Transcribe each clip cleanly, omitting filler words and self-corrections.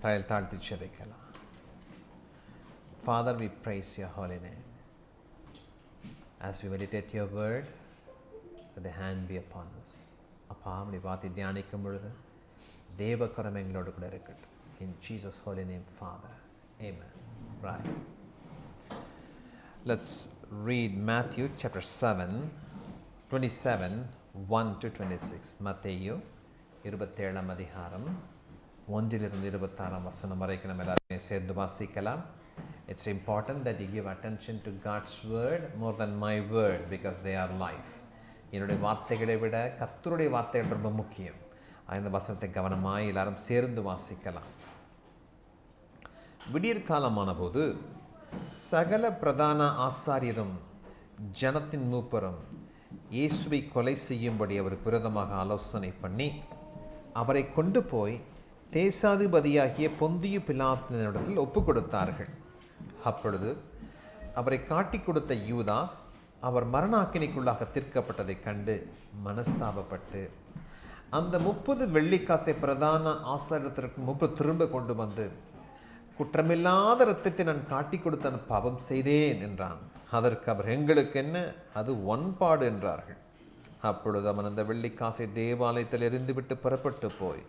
தலையில் தாழ்த்தி ஜெபிக்கலாம். Father, we praise your holy name. As we meditate your word, let the hand be upon us. அப்பா நீ வார்த்தை தியானிக்கும் பொழுது தேவக்கரம் எங்களோடு கூட இருக்கட்டும். In Jesus' holy name, Father. Amen. Right. Let's read Matthew chapter 7, 27, 1 to 26. மத்தேயு 27 அதிகாரம் 1 to 26 வரைக்கும் நம்ம எல்லாருமே சேர்ந்து வாசிக்கலாம். It's important that you give attention to God's word more than my word because they are life. என்னுடைய வார்த்தைகளை விட கர்த்தருடைய வார்த்தைகள் ரொம்ப முக்கியம். அந்த வசனத்தை கவனமாய் எல்லாரும் சேர்ந்து வாசிக்கலாம். விடியற்காலமான போது சகல பிரதான ஆசாரியரும் ஜனத்தின் மூப்பரும் இயேசுவை கொலை செய்யும்படி அவருக்கு விரோதமாக ஆலோசனை பண்ணி அவரை கொண்டு போய் தேசாதிபதியாகிய பொந்தியு பிலாத்தினிடத்தில் ஒப்பு கொடுத்தார்கள். அப்பொழுது அவரை காட்டி கொடுத்த யூதாஸ் அவர் மரண ஆக்கினைக்குள்ளாக தீர்க்கப்பட்டதை கண்டு மனஸ்தாபப்பட்டு அந்த 30 வெள்ளிக்காசை பிரதான ஆசாரியத்திற்கு திரும்ப கொண்டு வந்து, குற்றமில்லாத இரத்தத்தை நான் காட்டி கொடுத்த பாவம் செய்தேன் என்றான். அதற்கு அவர், எங்களுக்கு என்ன, அது ஒன்பாடு என்றார்கள். அப்பொழுது அவன் அந்த வெள்ளிக்காசை தேவாலயத்தில் எறிந்துவிட்டு புறப்பட்டு போய்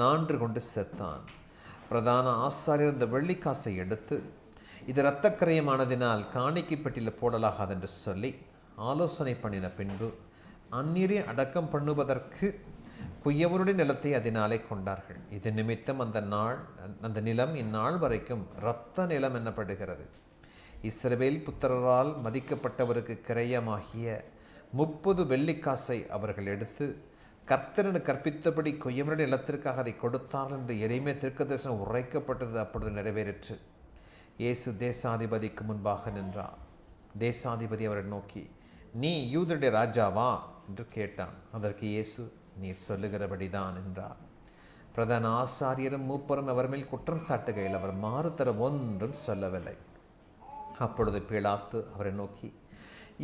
நான்று கொண்டு செத்தான். பிரதான ஆசாரியர் அந்த வெள்ளிக்காசை எடுத்து, இது இரத்தக்கரையமானதினால் காணிக்கை பெட்டியில் போடலாகாது என்று சொல்லி ஆலோசனை பண்ணின பின்பு அந்நியரை அடக்கம் பண்ணுவதற்கு குயவனுடைய நிலத்தை அதனாலே கொண்டார்கள். இது நிமித்தம் அந்த நிலம் இந்நாள் வரைக்கும் இரத்த நிலம் என்னப்படுகிறது. இஸ்ரவேல் புத்திரரால் மதிக்கப்பட்டவருக்கு கிரயமாகிய 30 வெள்ளிக்காசை அவர்கள் எடுத்து கர்த்தரனு கற்பித்தபடி கொய்யவனுடைய நிலத்திற்காக அதை கொடுத்தார்கள் என்று எரேமியா தீர்க்கதரிசனம் உரைக்கப்பட்டது. அப்பொழுது நிறைவேறிற்று. இயேசு தேசாதிபதிக்கு முன்பாக நின்றார். தேசாதிபதி அவரை நோக்கி, நீ யூதருடைய ராஜாவா என்று கேட்டான். அதற்கு இயேசு, நீர் சொல்லுகிறபடிதான் என்றார். பிரதான ஆசாரியரும் மூப்பரும் அவர் மேல் குற்றம் சாட்டுகையில் அவர் மாறுதர ஒன்றும் சொல்லவில்லை. அப்பொழுது பிலாத்து அவரை நோக்கி,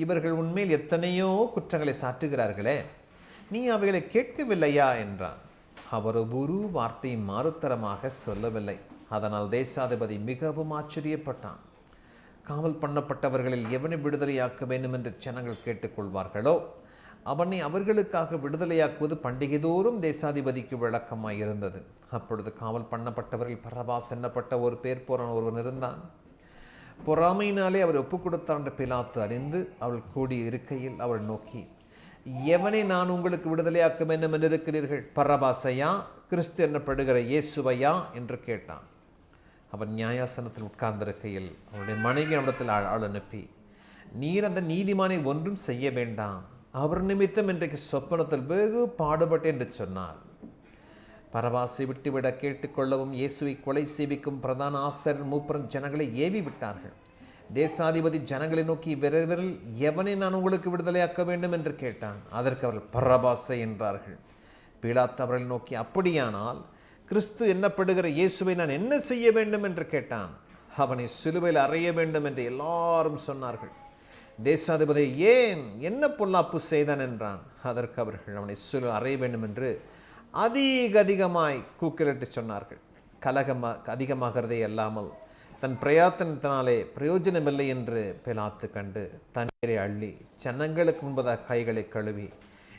இவர்கள் உண்மையில் எத்தனையோ குற்றங்களை சாட்டுகிறார்களே, நீ அவைகளை கேட்கவில்லையா என்றான். அவர் ஒரு வார்த்தை மாறுத்தரமாக சொல்லவில்லை. அதனால் தேசாதிபதி மிகவும் ஆச்சரியப்பட்டான். காவல் பண்ணப்பட்டவர்களில் எவனை விடுதலையாக்க வேண்டும் என்று ஜனங்கள் கேட்டுக்கொள்வார்களோ அவனை அவர்களுக்காக விடுதலையாக்குவது பண்டிகைதோறும் தேசாதிபதிக்கு விளக்கமாய் இருந்தது. அப்பொழுது காவல் பண்ணப்பட்டவர்கள் பரபாஸ் எண்ணப்பட்ட ஒரு பேர் போறான் ஒருவன் இருந்தான். பொறாமையினாலே அவர் ஒப்புக் கொடுத்தார் என்று பிலாத்து அறிந்து அவள் கூடி இருக்கையில் அவரை நோக்கி, எவனை நான் உங்களுக்கு விடுதலையாக்க வேண்டும் என்று இருக்கிறீர்கள், பரபாசையா, கிறிஸ்து என்னப்படுகிற இயேசுவையா என்று கேட்டான். அவன் நியாயாசனத்தில் உட்கார்ந்திருக்கையில் அவனுடைய மனைவி அவனிடத்தில் ஆள் அனுப்பி, நீர் அந்த நீதிமானை ஒன்றும் செய்ய வேண்டாம், அவர் நிமித்தம் இன்றைக்கு சொப்பனத்தில் வெகு பாடுபட்டேன் என்று சொன்னார். பரபாசை விட்டுவிட கேட்டுக்கொள்ளவும் இயேசுவை கொலை செய்விக்கும் பிரதான ஆசாரியர் மூப்பரும் ஜனங்களை ஏவி விட்டார்கள். தேசாதிபதி ஜனங்களை நோக்கி, விரைவில் எவனை நான் உங்களுக்கு விடுதலையாக்க வேண்டும் என்று கேட்டான். அதற்கு அவர்கள் பரபாசை என்றார்கள். பிலாத்து அவர்களை நோக்கி, அப்படியானால் கிறிஸ்து என்னப்படுகிற இயேசுவை நான் என்ன செய்ய வேண்டும் என்று கேட்டான். அவனை சிலுவையில் அறைய வேண்டும் என்று எல்லாரும் சொன்னார்கள். தேசாதிபதி, ஏன், என்ன பொல்லாப்பு செய்தான் என்றான். அதற்கு அவர்கள், அவனை சிலுவையில் அறைய வேண்டும் என்று அதிகமாய் கூக்குரலிட்டு சொன்னார்கள். கலகம் அதிகமாகிறதே அல்லாமல் தன் பிரயாத்தனத்தினாலே பிரயோஜனமில்லை என்று பிலாத்து கண்டு தண்ணீரை அள்ளி ஜனங்களுக்கு முன்பதாக கைகளை கழுவி,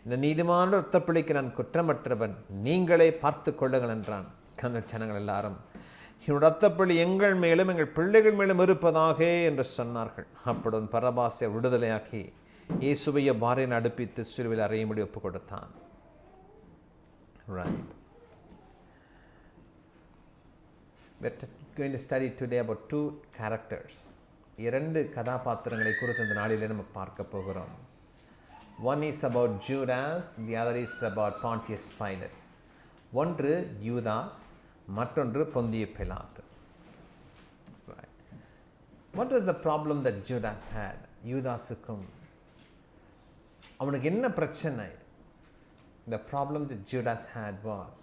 இந்த நீதிமான இரத்தப்பழிக்கு நான் குற்றமற்றவன், நீங்களே பார்த்து கொள்ளுங்கள் என்றான். அந்த ஜனங்கள் எல்லாரும், என்னோட இரத்தப்பழி எங்கள் மேலும் எங்கள் பிள்ளைகள் மேலும் இருப்பதாக என்று சொன்னார்கள். அப்பொழுது பரபாசை விடுதலையாக்கி இயேசுவைய பாறையின் அடுப்பித்து சிலுவையில் அறையும்படி ஒப்பு கொடுத்தான். Right. We're going to study today about 2 characters. 2 கதாபாத்திரங்களை குறித்து இந்த நாளிலே நம்ம பார்க்க போகிறோம். One is about Judas, the other is about Pontius Pilate. ஒன்று யூதாஸ், மற்றொன்று பொந்திய பிலாத்து. Right. What was the problem that Judas had? யூதாஸுக்கும் அவனுக்கு என்ன பிரச்சனை? The problem that Judas had was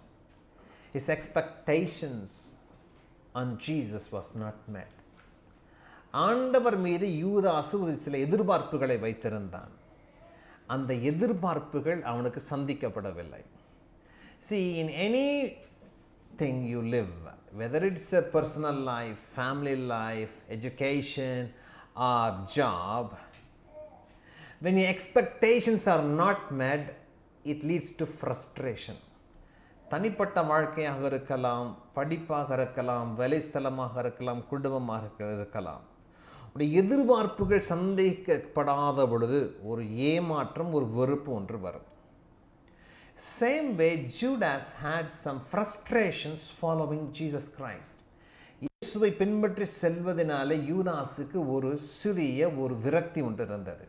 his expectations on Jesus was not met. ஆண்டவர் மீது யூதாசு சில எதிர்பார்ப்புகளை வைத்திருந்தான். அந்த எதிர்பார்ப்புகள் அவனுக்கு சந்திக்கப்படவில்லை. See, in anything you live, whether it's a personal life, family life, education, or job, when your expectations are not met, it leads to frustration. தனிப்பட்ட வாழ்க்கையாக இருக்கலாம், படிப்பாக இருக்கலாம், வேலை ஸ்தலமாக இருக்கலாம், குடும்பமாக இருக்கலாம். உடைய எதிர்பார்ப்புகள் சந்தேகிக்கப்படாத பொழுது ஒரு ஏமாற்றம், ஒரு வெறுப்பு ஒன்று வரும். Same way Judas had some frustrations following Jesus Christ. இயேசுவை பின்பற்றி செல்வதனாலே யூதாசுக்கு ஒரு சிறிய ஒரு விரக்தி ஒன்று இருந்தது.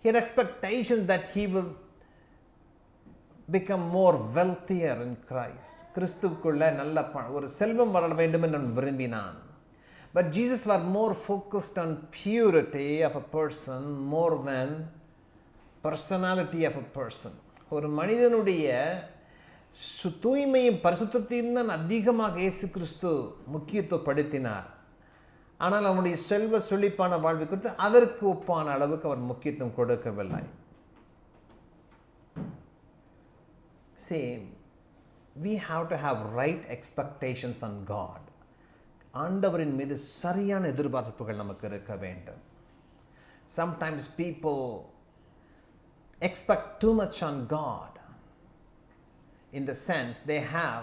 He had expectations that he will become more wealthier in Christ. கிறிஸ்துவுக்குள்ள நல்ல ஒரு செல்வம் வர வேண்டும் என்று விரும்பினான். But Jesus was more focused on purity of a person more than personality of a person. ஒரு மனிதனுடைய தூய்மையும் பரிசுத்தத்தையும் தான் அதிகமாக இயேசு கிறிஸ்து முக்கியத்துவப்படுத்தினார். ஆனால் அவனுடைய செல்வ செழிப்பான வாழ்வை குறித்து அதற்கு ஒப்பான அளவுக்கு அவர் முக்கியத்துவம் கொடுக்கவில்லை. See, we have to have right expectations on God. ஆண்டவரின் மீது சரியான எதிர்பார்ப்புகள் நமக்கு இருக்க வேண்டும். Sometimes people expect too much on God, in the sense they have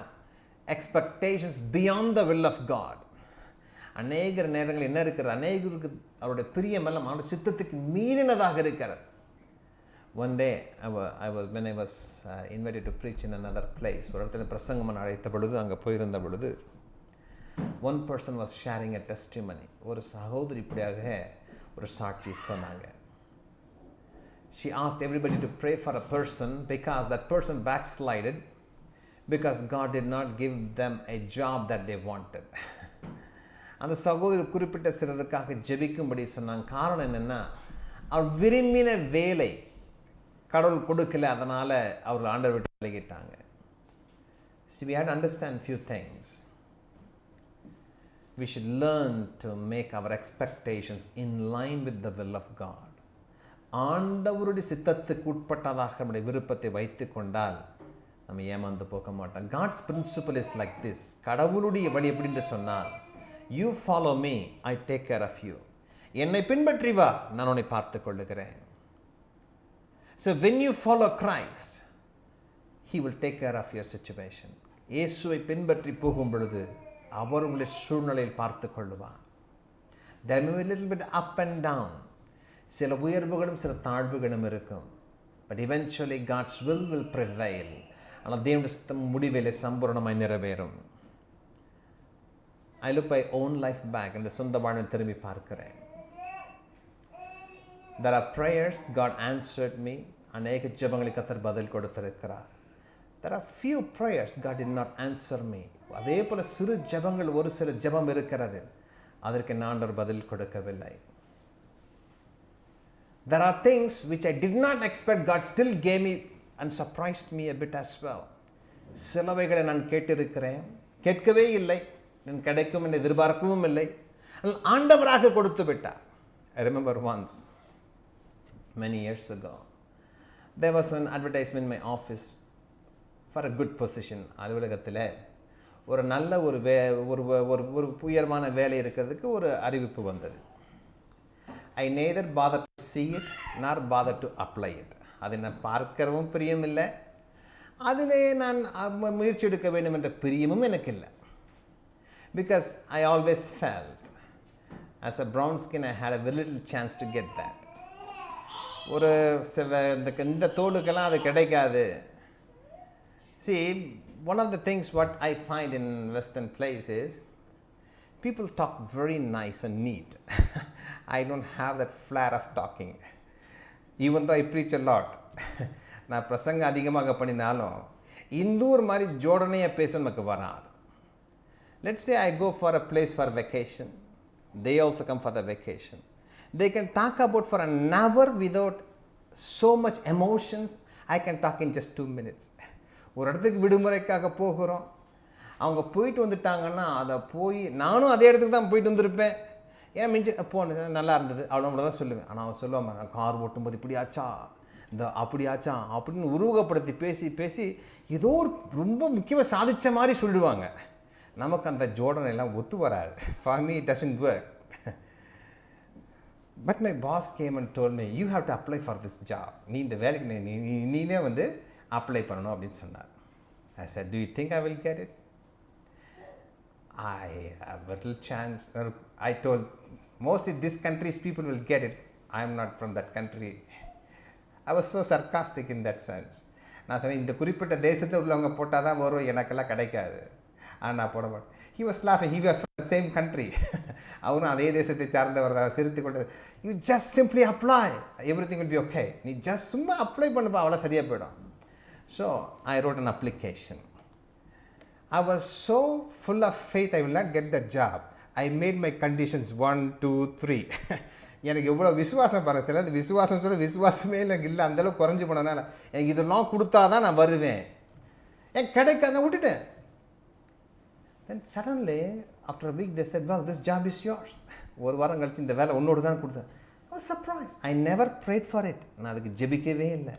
expectations beyond the will of God. அநேக நேரங்கள் என்ன இருக்கிறது, அநேகருக்கு அவருடைய பிரியமெல்லாம் அவருடைய சித்தத்துக்கு மீறினதாக இருக்கிறது. One day when I was invited to preach in another place, ஒரு இடத்துல பிரசங்கம் அழைத்த பொழுது அங்கே போயிருந்த பொழுது one person was sharing a testimony. ஒரு சகோதரி இப்படியாக ஒரு சாட்சி சொன்னாங்க. She asked everybody to pray for a person because that person backslided because God did not give them a job that they wanted. அந்த சகோதரி குறிப்பிட்ட சிலருக்காக ஜெபிக்கும்படி சொன்னாங்க. காரணம் என்னென்னா, அவர் விரும்பின வேலை கடவுள் கொடுக்கல, அதனால் அவர்கள் ஆண்டவர் விட்டு விலகிட்டாங்க. So we have to understand few things. We should learn to make our expectations in line with the will of God. ஆண்டவருடைய சித்தத்துக்கு உட்பட்டதாக நம்முடைய விருப்பத்தை வைத்து கொண்டால் நம்ம ஏமாந்து போக மாட்டோம். God's principle is like this. கடவுளுடைய வழி எப்படின்னு சொன்னால், you follow me, I take care of you. என்னை பின்பற்றி வா, நான் உன்னை பார்த்து கொள்ளுகிறேன். So when you follow Christ, he will take care of your situation. இயேசுவை பின்பற்றி போகும் பொழுது அவர் உங்களை சூழ்நிலையில் பார்த்து கொள்ளுவார். There may be a little bit up and down. சில உயர்வுகளும் சில தாழ்வுகளும் இருக்கும். But eventually God's will prevail. ஆனால் தேவனுடைய சித்தம் முடிவிலே சம்பூர்ணமாய் நிறைவேறும். I look my own life back, என்னுடைய சொந்த வாழ்வை திரும்பி பார்க்கிறேன். There are prayers God answered me. அநேக ஜெபங்களுக்கு கர்த்தர் பதில் கொடுத்திருக்கிறார். There are few prayers God did not answer me. அதே போல சிறு ஜெபங்கள், ஒரு சில ஜெபம் இருக்கிறது, அதற்கு ஆண்டவர் பதில் கொடுக்கவில்லை. There are things which I did not expect, God still gave me and surprised me a bit as well. சிலவைகளை நான் கேட்டிருக்கிறேன், கேட்கவே இல்லை, நான் கிடைக்கும் என்று எதிர்பார்க்கவும் இல்லை, ஆண்டவராக கொடுத்து விட்டார். I remember once, many years ago, there was an advertisement in my office for a good position. அலுவலகத்தில் ஒரு நல்ல ஒரு உயர்வான வேலை இருக்கிறதுக்கு ஒரு அறிவிப்பு வந்தது. I neither bothered to see it nor bothered to apply it. அதை நான் பார்க்கவும் பிரியம் இல்லை, அதிலே நான் முயற்சி எடுக்க வேண்டும் என்ற பிரியமும் எனக்கு இல்லை. Because I always felt as a brown skin I had a very little chance to get that. ஒரு இந்த தோலுக்கெல்லாம் அது கிடைக்காது. See, one of the things what I find in Western place is people talk very nice and neat. I don't have that flair of talking. Even though I preach a lot. நான் பிரசங்க அதிகமாக பண்ணினாலும் இந்த ஒரு மாதிரி ஜோடனையாக பேச நமக்கு வராது. Let's say I go for a place for vacation. They also come for the vacation. They can talk about for an hour without so much emotions. I can talk in just 2 minutes. ஒரு இடத்துக்கு விடுமுறைக்காக போகிறோம், அவங்க போயிட்டு வந்துட்டாங்கன்னா அதை போய் நானும் அதே இடத்துக்கு தான் போயிட்டு வந்திருப்பேன். ஏன் மிஞ்சி போன நல்லா இருந்தது அவ்வளோ தான் சொல்லுவேன். ஆனால் அவன் சொல்லுவாங்க, நான் கார் ஓட்டும்போது இப்படி ஆச்சா, இந்த அப்படி ஆச்சா அப்படின்னு உருவகப்படுத்தி பேசி பேசி ஏதோ ஒரு ரொம்ப முக்கியமாக சாதித்த மாதிரி சொல்லுவாங்க. நமக்கு அந்த ஜோடனை எல்லாம் ஒத்து வராது. For me it doesn't work. But my boss game and told me, you have to apply for this job. நீ இந்த வேலைக்கு நீனே வந்து அப்ளை பண்ணணும் அப்படின்னு சொன்னார். I said, do you think I will get it? I have little chance. I told, mostly this country's people will get it. I am not from that country. I was so sarcastic in that sense. நான் சொன்னேன், இந்த குறிப்பிட்ட தேசத்தை உள்ளவங்க போட்டால் தான் வரும், எனக்கெல்லாம் கிடைக்காது. ஆனால் நான் போட மாட்டேன். He was laughing. He was from the same country. அவனும் அதே தேசத்தை சார்ந்தவர் தான். சிரித்து கொண்டு, you just simply apply. Everything will be okay. நீ ஜஸ்ட் சும்மா அப்ளை பண்ணுப்பா, அவ்வளோ சரியாக போயிடும். So I wrote an application. I was so full of faith I will not get that job. I made my conditions 1, 2, 3. எனக்கு எவ்வளோ விசுவாசம் பாருங்க. சில விசுவாசம் சொல்ல விசுவாசமே எனக்கு இல்லை, அந்தளவுக்கு குறைஞ்சி போனதுனால எனக்கு இதெல்லாம் கொடுத்தா தான் நான் வருவேன். எனக்கு கிடைக்காத விட்டுட்டேன். Then suddenly after a week they said, well, this job is yours. ஒரு வாரம் கழிச்சு இந்த வேலை உன்னோடு தான் கொடுத்தேன். I was surprised. I never prayed for it. நான் அதுக்கு ஜெபிக்கவே இல்லை.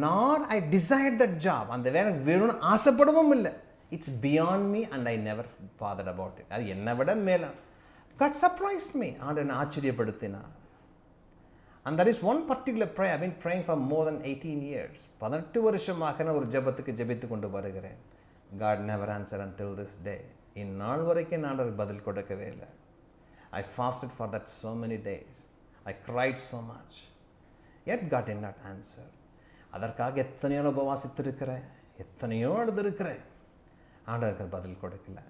Nor I desired that job. அந்த வேலை வேணும்னு ஆசைப்படவும் இல்லை. It's beyond me and I never bothered about it. அது என்னை விட மேலே. God surprised me. ஆண்டவனை ஆச்சரியப்படுத்தினார். And there is one particular prayer I've been praying for more than 18 years. 18 வருஷமாக நான் ஒரு ஜெபத்துக்கு ஜெபித்து கொண்டு வருகிறேன். God never answered until this day. இந்நாள் வரைக்கும் நான் ஒரு பதில் கொடுக்கவே இல்லை. I fasted for that so many days. I cried so much. Yet God did not answer. அதற்காக எத்தனையோ உபவாசித்திருக்கிறேன், எத்தனையோ எழுதிருக்கிறேன், ஆண்டவருக்கு பதில் கொடுக்கல.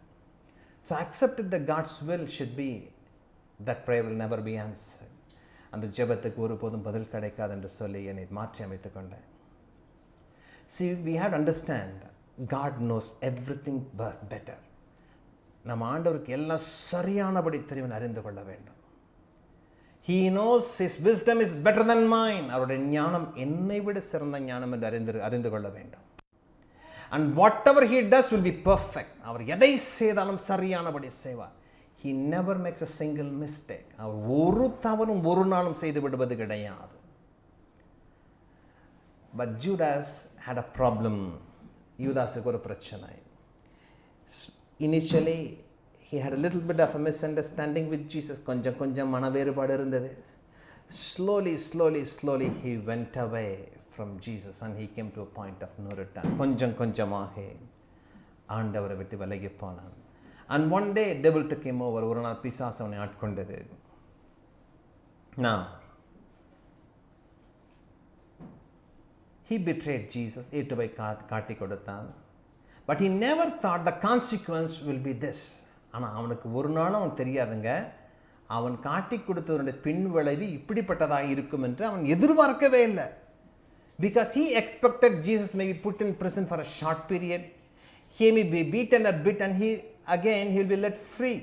So accepted that God's will should be that prayer will never be answered. அந்த ஜெபத்துக்கு ஒருபோதும் பதில் கிடைக்காது என்று சொல்லி என்னை மாற்றி அமைத்துக் கொண்டேன். See, we have to understand God knows everything better. நம்ம ஆண்டவருக்கு எல்லாம் சரியானபடி தெரியும் அறிந்து கொள்ள வேண்டும். He knows his wisdom is better than mine. அவருடைய ஞானம் என்னை விட சிறந்த ஞானம் என்று அறிந்து கொள்ள வேண்டும். And whatever he does will be perfect. அவர் எதை செய்தாலும் சரியானபடி செய்வார். He never makes a single mistake. அவர் ஒரு தவறும் ஒரு நாளும் செய்து விடுவது கிடையாது. But Judas had a problem. யூதாஸுக்கு ஒரு பிரச்சனை. Initially he had a little bit of a misunderstanding with Jesus. கொஞ்சம் மன வேறுபாடு இருந்தது. Slowly he went away from Jesus and he came to a point of no return. கொஞ்சமாக ஆண்டவரை விட்டு விலகி போனான். And one day devil took him over. ஒரு நாள் பிசாசு அவனை ஆட்கொண்டது. Now he betrayed Jesus. ஏட்டு போய் காட்டி கொடுத்தான். But he never thought the consequence will be this. ஆனால் அவனுக்கு ஒரு நாளும் அவன் தெரியாதுங்க, அவன் காட்டி கொடுத்ததனுடைய பின் விளைவு இப்படிப்பட்டதாக இருக்கும் என்று அவன் எதிர்பார்க்கவே இல்லை. Because he expected Jesus may be put in prison for a short period. He may be beaten a bit and he will be let free.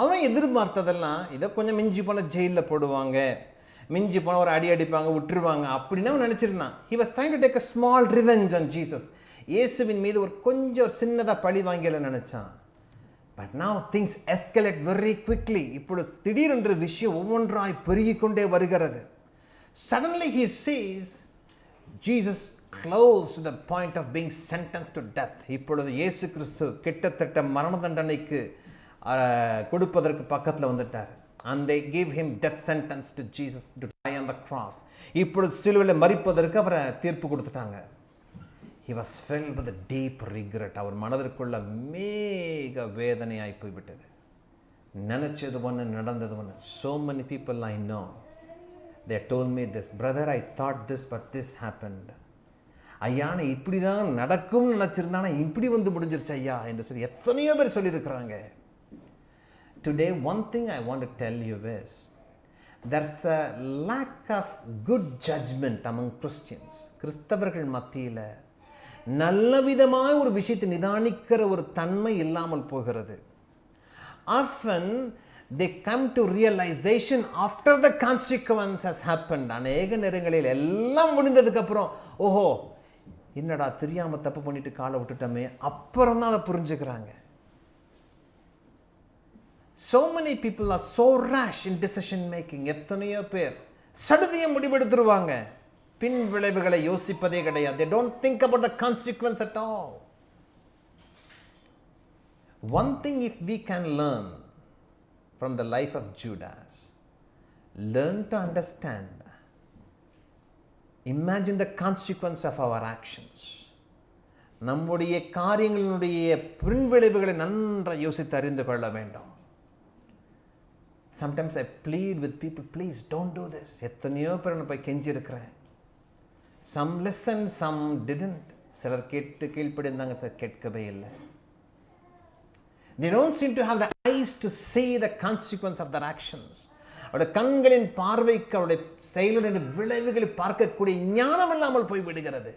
அவன் எதிர்பார்த்ததெல்லாம் இதை கொஞ்சம் மிஞ்சி போன ஜெயிலில் போடுவாங்க, மிஞ்சி போன ஒரு அடிப்பாங்க, விட்டுருவாங்க அப்படின்னு அவன் நினச்சிருந்தான். He was trying to take a small revenge on Jesus. இயேசுவின் மீது ஒரு கொஞ்சம் சின்னதாக பழி வாங்கல நினச்சான். But now things escalate very quickly. இப்பொழுது திடீரென்று விஷயம் ஒவ்வொன்றாய் பெருகிக்கொண்டே வருகிறது. Suddenly he sees Jesus close to the point of being sentenced to death. இப்பொழுது இயேசு கிறிஸ்து கிட்டத்தட்ட மரண தண்டனைக்கு கொடுப்பதற்கு பக்கத்தில் வந்துட்டார். And they gave him death sentence to Jesus to die on the cross. இப்பொழுது சிலுவையில் மரிப்பதற்கு அவரை தீர்ப்பு கொடுத்துட்டாங்க. He was filled with a deep regret. அவர் மனதிற்குள்ள மேக வேதனையாய் போய்விட்டது. நினைச்சது ஒன்று நடந்தது ஒன்று. So many people I know, they told me this, brother, I thought this but this happened. ஐயா நான் இப்படி தான் நடக்கும்னு நினச்சிருந்தானா இப்படி வந்து முடிஞ்சிருச்சு ஐயா என்று சொல்லி எத்தனையோ பேர் சொல்லியிருக்கிறாங்க. Today one thing I want to tell you is there's a lack of good judgment among Christians. கிறிஸ்தவர்கள் மத்தியில் நல்ல விதமாக ஒரு விஷயத்தை நிதானிக்கிற ஒரு தன்மை இல்லாமல் போகிறது. Often they come to realization after the consequence has happened. அநேக நேரங்களில் எல்லாம் முடிந்ததுக்கு அப்புறம் ஓஹோ என்னடா தெரியாம தப்பு பண்ணிட்டு காலை விட்டுட்டோமே, அப்புறம் தான் அதை புரிஞ்சுக்கிறாங்க. So many people are so rash in decision making. எத்தனையோ பேர் சடுதியை முடிவெடுத்துருவாங்க, பின் விளைவுகளை யோசிப்பதே கிடையாது. They don't think about the consequence at all. One thing if we can learn from the life of Judas, learn to understand, imagine the consequence of our actions. நம்முடைய காரியங்களுடைய பின்விளைவுகளை நன்றாக யோசித்து அறிந்து கொள்ள வேண்டும். Sometimes I plead with people, please don't do this. எத்தனையோ பேர் நான் போய் கெஞ்சி இருக்கிறேன். Some listened, some didn't. சிலர் கேட்டு கீழ்ப்படிந்தாங்க, சார் கேட்கவே இல்லை. They don't seem to have the eyes to see the consequence of their actions. அவருடைய கண்களின் பார்வைக்கு அவருடைய செயலுடைய விளைவுகளை பார்க்கக்கூடிய ஞானம் இல்லாமல் போய் விடுகிறது.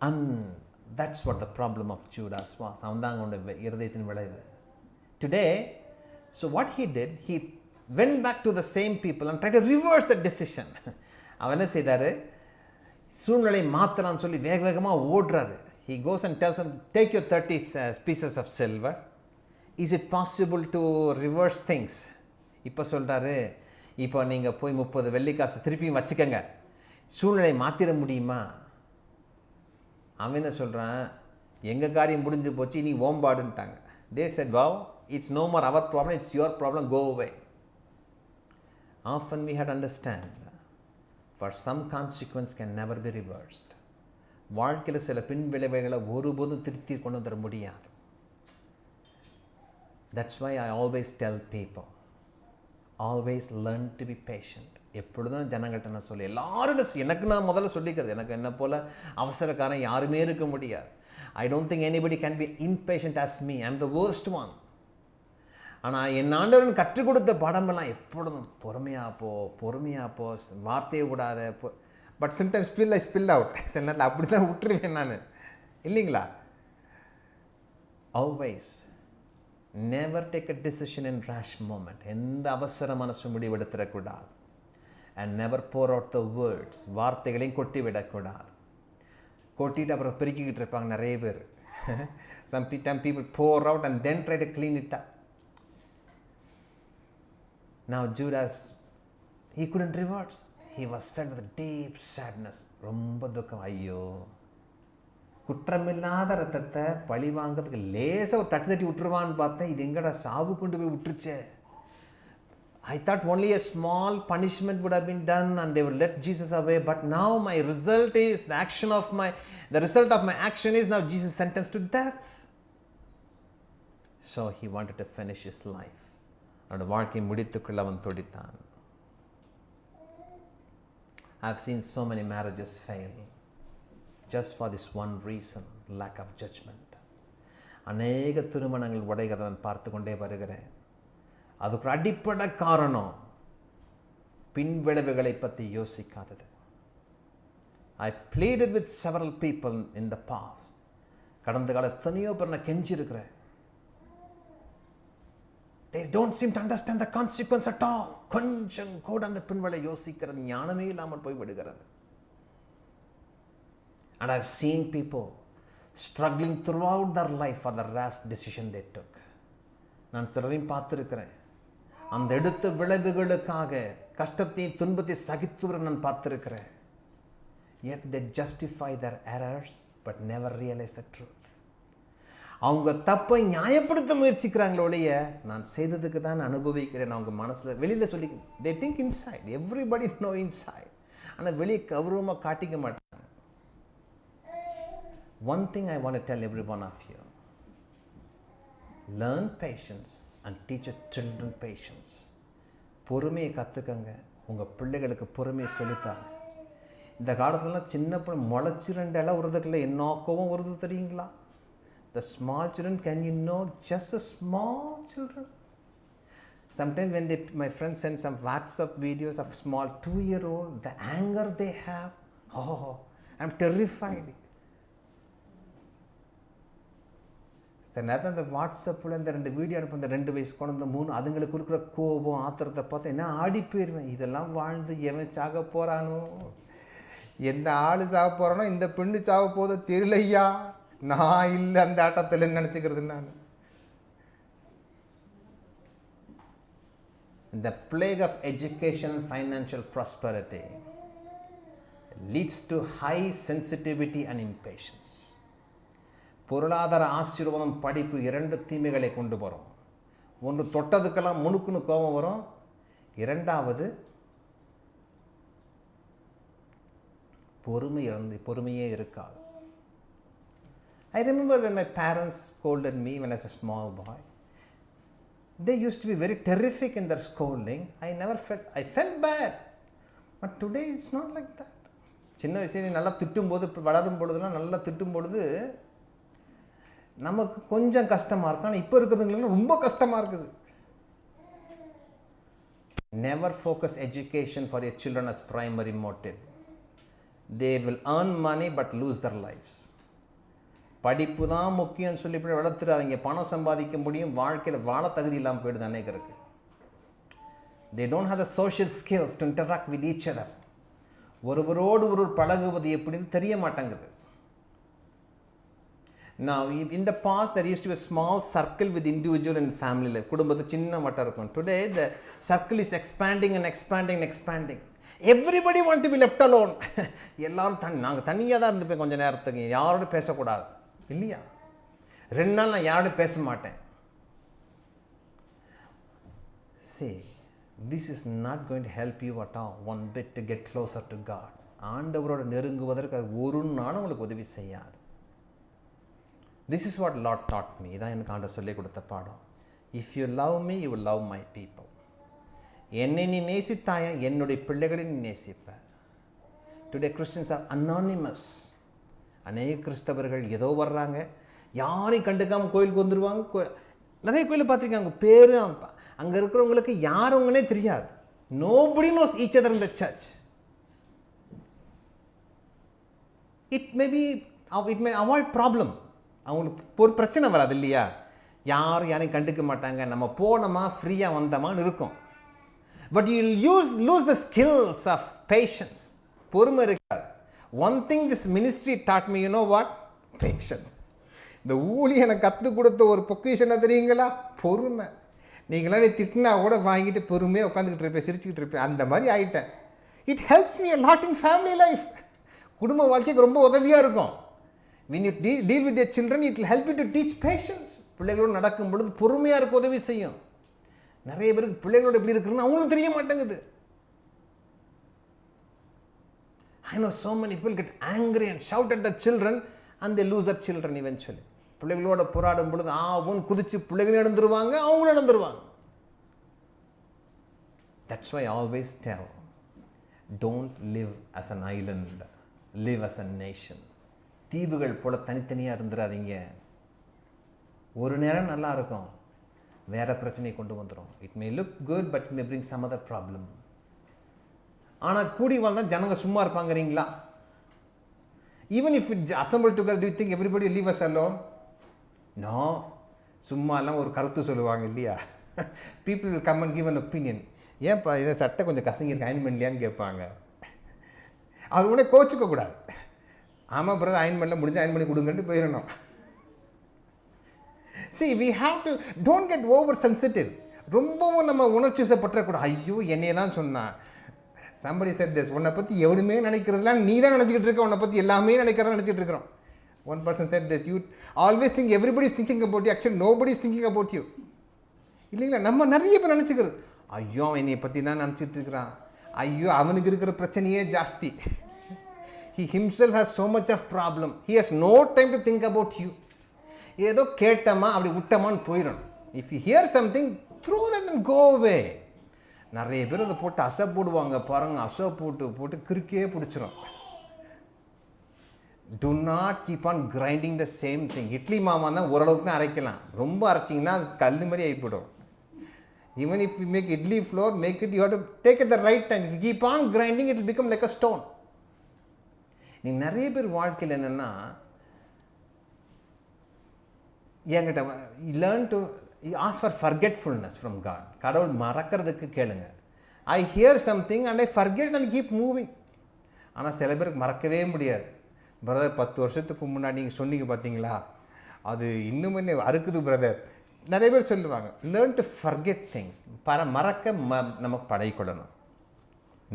And that's what the problem of Judas was. அவன் தான் அவனுடைய இருதயத்தின் விளைவு. Today, so what he did, he went back to the same people and tried to reverse the decision. அவன் என்ன செய்தாரு, சூழ்நிலை மாற்றலான்னு சொல்லி வேக வேகமாக ஓடுறாரு. He goes and tells them, take your 30 pieces of silver. Is it possible to reverse things? இப்போ சொல்கிறாரு, இப்போ நீங்கள் போய் 30 வெள்ளிக்காசை திருப்பியும் வச்சுக்கங்க, சூழ்நிலை மாற்றிட முடியுமா? அவன் என்ன சொல்கிறான், எங்கள் காரியம் முடிஞ்சு போச்சு, இனி ஓம்பாடுன்ட்டாங்க. They said, wow, it's no more our problem, it's your problem, go away. Often we have to understand, for some consequence can never be reversed. வாழ்க்கையில் சில பின் விளைவுகளை ஒருபோதும் திருத்தி கொண்டு வர முடியாது. That's why I always tell people, always learn to be patient. எப்பொழுதும் ஜனங்கள்கிட்ட நான் சொல்லி எல்லாரும் எனக்கு நான் முதல்ல சொல்லிக்கிறது, எனக்கு என்ன போல் அவசரக்காரன் யாருமே இருக்க முடியாது. I don't think anybody can be impatient as me. I'm the worst one. ஆனால் என் ஆண்டவன் கற்றுக் கொடுத்த பாடமெல்லாம் எப்பொழுதும் பொறுமையாக போ, வார்த்தையை விடாத. But sometimes I spill out. சில நேரத்தில் அப்படி தான் விட்டுருவேன் நான், இல்லைங்களா? Always never take a decision in rash moment. எந்த அவசர மனசு முடிவெடுத்துடக்கூடாது. And never pour out the words. வார்த்தைகளையும் கொட்டி விடக்கூடாது. கொட்டிட்டு அப்புறம் பெருக்கிக்கிட்டு இருப்பாங்க நிறைய பேர். Some people pour out and then try to clean it up. Now Judas, he couldn't reverse. He was filled with deep sadness. ரொம்ப துக்கம். ஐயோ, குற்றமில்லாத ரத்தத்தை பழி வாங்கிறதுக்கு லேசாக ஒரு தட்டி விட்டுருவான்னு பார்த்தேன். இது எங்கடா சாவு கொண்டு போய் விட்டுருச்சே. I thought only a small punishment would have been done and they would let Jesus away. But now my result is, the result of my action is now Jesus sentenced to death. So he wanted to finish his life. அவனுடைய வாழ்க்கையை முடித்துக்கொள்ள அவன் துடித்தான். I've seen so many marriages fail just for this one reason, lack of judgment. அநேக திருமணங்கள் உடைகிறத நான் பார்த்து கொண்டே வருகிறேன். அதுக்கு அடிப்படை காரணம் பின் விளைவுகளை பற்றி யோசிக்காதது. I pleaded with several people in the past. கடந்த கால எத்தனையோ பேர் நான் கெஞ்சிருக்கிறேன். They don't seem to understand the consequence at all. கொஞ்சம் கூட அந்த பின்விளை யோசிக்கிற ஞானமே இல்லாமல் போய் விடுகிறது. And I've seen people struggling throughout their life for the rash decision they took. நான் சிலரையும் பார்த்துருக்கிறேன். அந்த எடுத்த விளைவுகளுக்காக கஷ்டத்தையும் துன்பத்தை சகித்துவரை நான் பார்த்துருக்கிறேன். Yet they justify their errors but never realize the truth. அவங்க தப்பை நியாயப்படுத்த முயற்சிக்கிறாங்களோ ஒழிய நான் செய்ததுக்கு தான் அனுபவிக்கிறேன் அவங்க மனசில் வெளியில் சொல்லி, they think inside, everybody know inside, ஆனால் வெளியே கௌரவமாக காட்டிக்க மாட்டாங்க. One thing I want to tell every one of you, learn patience and teach your children patience. பொறுமையை கற்றுக்கங்க, உங்கள் பிள்ளைகளுக்கு பொறுமையை சொல்லித்தாங்க. இந்த காலத்துலலாம் சின்ன பிள்ளை முளைச்சி 2 இலை உருதுக்குள்ள என்ன கோவம் வருது தெரியுங்களா? The small children, can you know, just the small children. Sometimes when my friends send some WhatsApp videos of small 2-year-old, the anger they have, I'm terrified. சில நேரத்தில் அந்த வாட்ஸ்அப்பில் இந்த 2 வீடியோ அனுப்ப, இந்த 2 வயசு குழந்தை 3, அதுங்களுக்கு இருக்கிற கோபம் ஆத்திரத்தை பார்த்தா என்ன ஆடி போயிடுவேன். இதெல்லாம் வாழ்ந்து எவன் சாக போகிறானோ, எந்த ஆள் சாக போகிறானோ, இந்த பெண்ணு சாக போதோ தெரியலையா, நான் இல்லை அந்த ஆட்டத்தில் நினச்சிக்கிறது நான். The plague of education and financial prosperity leads to high sensitivity and impatience. பொருளாதார ஆசீர்வாதம், படிப்பு, 2 தீமைகளை கொண்டு வரும். ஒன்று, தொட்டதுக்கெல்லாம் முணுக்குன்னு கோபம் வரும். 2வது, பொறுமையே இருக்காது. I remember when my parents scolded me when I was a small boy. They used to be very terrific in their scolding. I felt bad. But today it's not like that. சின்ன வயசுல நல்லா திட்டும்போது, வளரும் பொழுதுலாம் நல்லா திட்டும் பொழுது நமக்கு கொஞ்சம் கஷ்டமாக இருக்கும். ஆனால் இப்போ இருக்கிறதுங்களுக்கு ரொம்ப கஷ்டமாக இருக்குது. Never focus education for your children as primary motive. They will earn money but lose their lives. படிப்பு தான் முக்கியம்னு சொல்லி இப்படி வளர்த்துறாதீங்க. பணம் சம்பாதிக்க முடியும், வாழ்க்கையில் வாழ தகுதி இல்லாமல் போயிடுது அநேகருக்கு. They don't have the social skills to interact with each other. ஒருவரோடு ஒருவர் பழகுவது எப்படின்னு தெரிய மாட்டேங்குது. Now, in the past, there used to be a small circle with individual and family life. குடும்பத்து சின்ன மட்டம் இருக்கும். Today, the circle is expanding and expanding and expanding. Everybody want to be left alone. எல்லாரும் நாங்கள் தனியாக தான் இருந்துப்பேன் கொஞ்சம் நேரத்துக்கு, யாரோட பேசக்கூடாது இல்லையா? 2 நாள் நான் யாரோட பேச மாட்டேன். See, this is not going to help you at all one bit to get closer to God. ஆண்டவரோட நெருங்குவதற்கு ஒரு நாளும் உங்களுக்கு உதவி செய்யாது. This is what Lord taught me. இதான் எனக்கு ஆண்டவர் சொல்லிக் கொடுத்த பாடம். If you love me, you will love my people. என்னை நீ நேசித்தாயா, என்னுடைய பிள்ளைகளை நீ நேசிப்ப. Today Christians are anonymous. அநேக கிறிஸ்தவர்கள் ஏதோ வர்றாங்க, யாரையும் கண்டுக்காமல் கோயிலுக்கு வந்துடுவாங்க. நிறைய கோயிலை பார்த்துருக்காங்க, பேர் அங்கே இருக்கிறவங்களுக்கு யாருங்கன்னே தெரியாது. Nobody knows each other in the church. It may avoid problem. அவங்களுக்கு ஒரு பிரச்சனை வராது இல்லையா? யாரையும் கண்டுக்க மாட்டாங்க, நம்ம போனோமா ஃப்ரீயாக வந்தோமான்னு இருக்கும். But you lose the skills of patience. பொறுமை இருக்காது. One thing this ministry taught me, you know what? Patience. இந்த ஊழியம் எனக்கு கற்றுக் கொடுத்த ஒரு பொக்கிஷனை தெரியுங்களா? பொறுமை. நீங்களாம் திட்டினா கூட வாங்கிட்டு பொறுமையாக உட்காந்துக்கிட்டு இருப்பேன், சிரிச்சுக்கிட்டு இருப்பேன். அந்த மாதிரி ஆகிட்டேன். It helps me a lot in family life. குடும்ப வாழ்க்கைக்கு ரொம்ப உதவியாக இருக்கும். When you deal with your children, it will help you to teach patience. பிள்ளைகளோடு நடக்கும் பொழுது பொறுமையாக இருக்க உதவி செய்யும். நிறைய பேருக்கு பிள்ளைகளோடு எப்படி இருக்குன்னு அவங்களும் தெரிய மாட்டேங்குது. I know so many people get angry and shout at the children and they lose their children eventually. பிள்ளைகளோட போராடும் பொழுது குதிச்சு பிள்ளைகளும் இழந்துருவாங்க, அவங்களும் இழந்துருவாங்க. That's why I always tell, don't live as an island, live as a nation. தீவுகள் போல தனித்தனியாக இருந்துடாதீங்க. ஒரு நேரம் நல்லா இருக்கும், வேற பிரச்சனையை கொண்டு வந்துடும். It may look good but it may bring some other problem. ஆனால் கூடி வாழ்ந்தால் ஜனங்க சும்மா இருப்பாங்கிறீங்களா? Even if it assemble together, do you think everybody will leave us alone? No. சும்மா எல்லாம் ஒரு கருத்து சொல்லுவாங்க இல்லையா? People will come and give an opinion. ஏன்ப்பா இதை சட்டை கொஞ்சம் கசங்கிருக்கு, அயன் பண்ணலையான்னு கேட்பாங்க. அது உடனே கோச்சிக்க கூடாது. ஆமாம் பிரதர், அயன் பண்ணல, முடிஞ்ச அயன் பண்ணி கொடுங்கன்ட்டு போயிடணும். See, we have to, don't get over sensitive. ரொம்பவும் நம்ம உணர்ச்சி வசப்பற்றக்கூடாது. ஐயோ என்னையே தான் சொன்னான். somebody said this, உன்னை பற்றி எவனுமே நினைக்கிறதுலாம் நீ தான் நினச்சிக்கிட்டு இருக்க, உன்னை பற்றி எல்லாமே நினைக்கிறதா நினச்சிட்டு இருக்கிறோம். One person said this, you always think everybody is thinking about you, actually nobody is thinking about you. இல்லைங்களா? நம்ம நிறைய பேர் நினச்சிக்கிறது, ஐயோ என்னை பற்றி தான் நினச்சிட்டு இருக்கிறான், ஐயோ அவனுக்கு இருக்கிற பிரச்சனையே ஜாஸ்தி. He himself has so much of problem. He has no time to think about you. ஏதோ கேட்டமா அப்படி விட்டமான்னு போயிடணும். If you hear something, throw that and go away. நிறைய பேர் அதை போட்டு அசை போடுவாங்க பாருங்க, அசை போட்டு கிறுக்கே பிடிச்சிரும். Do not keep on grinding the same thing. Idli மாமா தான் ஓரளவுக்கு தான் அரைக்கலாம், ரொம்ப அரைச்சிங்கன்னா அது கல் மாதிரி ஆகிப்படும். Even if you make idli flour, make it, you have to take it the right time. If you keep on grinding, it will become like a stone. நீங்கள் நிறைய பேர் வாழ்க்கையில் என்னென்னா, என்கிட்ட learn to ask for forgetfulness from God. கடவுள் மறக்கிறதுக்கு கேளுங்க. I hear something and I forget and keep moving. ஆனால் சில பேருக்கு மறக்கவே முடியாது. பிரதர் 10 வருஷத்துக்கு முன்னாடி நீங்கள் சொன்னீங்க பார்த்தீங்களா, அது இன்னும் என்ன அறுக்குது பிரதர். நிறைய பேர் சொல்லுவாங்க. Learn to forget things. மறக்க நமக்கு பழகிக்கொள்ளணும்.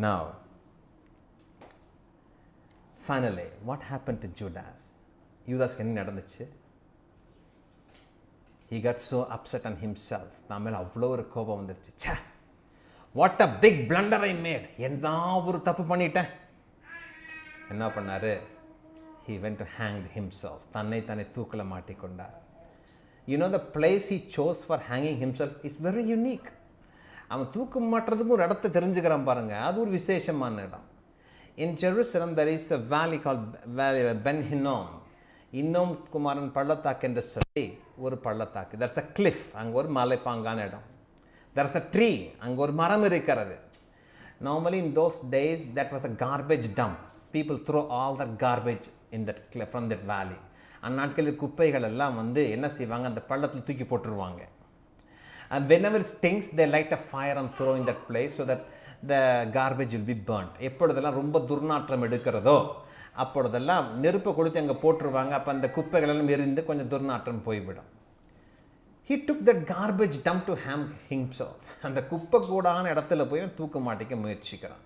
Now, finally, what happened to Judas? யூதாஸ்க்கு என்ன நடந்துச்சு? he got so upset on himself. நான் மேலே அவ்வளோ ஒரு கோபம் வந்துருச்சு. ச்சே, what a big blunder I made, என்ன ஒரு தப்பு பண்ணிட்டேன். என்ன பண்ணார்? he went to hang himself. தன்னை தூக்கில் மாட்டிக்கொண்டார். You know, the place he chose for hanging himself is very unique. அவன் தூக்கு மாட்டுறதுக்கு ஒரு இடத்த தெரிஞ்சுக்கிறான் பாருங்க, அது ஒரு விசேஷமான இடம். In Jerusalem there is a valley called Valley Ben Hinnom. இன்னும் குமாரன் பள்ளத்தாக்கு என்று சொல்லி ஒரு பள்ளத்தாக்கு. there's a cliff, அங்கே ஒரு மலைப்பாங்கான இடம். there's a tree, அங்கே ஒரு மரம் இருக்கிறது. Normally in those days that was a garbage dump. People throw all that garbage in that cliff from that valley. அந்நாட்களில் குப்பைகள் எல்லாம் வந்து என்ன செய்வாங்க, அந்த பள்ளத்தில் தூக்கி போட்டுருவாங்க. And whenever it stinks, they light a fire and throw in that place so that the garbage will be burnt. எப்பொழுதெல்லாம் ரொம்ப துர்நாற்றம் எடுக்கிறதோ அப்பொழுதெல்லாம் நெருப்பை கொடுத்து அங்கே போட்டுருவாங்க. அப்போ அந்த குப்பைகள் எல்லாம் எரிந்து கொஞ்சம் துர்நாற்றம் போய்விடும். He took that garbage dump to hang himself. அந்த குப்பை கூடான இடத்துல போய் தூக்க மாட்டிக்க முயற்சிக்கிறான்.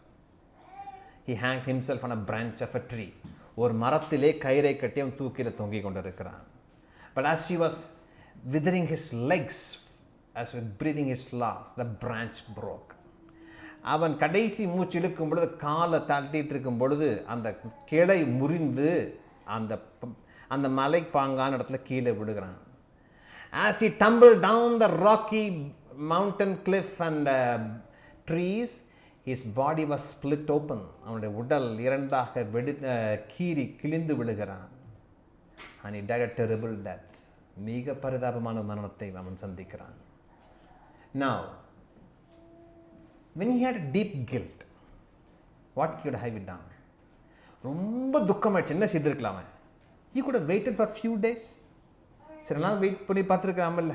He hanged himself on a branch of a tree. ஒரு மரத்திலே கயிறை கட்டி அவன் தூக்கில தொங்கி கொண்டிருக்கிறான். But as he was withering his legs, as he was breathing his last, the branch broke. அவன் கடைசி மூச்சு இழுக்கும் பொழுது, காலை தட்டிட்டு இருக்கும் பொழுது அந்த கிளை முறிந்து அந்த மலை பாங்கான இடத்துல கீழே விடுகிறான். As he tumbled down the rocky mountain cliff and trees, his body was split open. அவனுடைய உடல் இரண்டாக கீறி கிழிந்து விழுகிறான். And he died a terrible death. மிக பரிதாபமான மரணத்தை அவன் சந்திக்கிறான். Now, when he had deep guilt, what could have he done? ரொம்ப துக்கமாயிடுச்சு, என்ன செய்திருக்கலாமே? He could have waited for few days. சில நாள் வெயிட் பண்ணி பார்த்துருக்கலாமல்ல.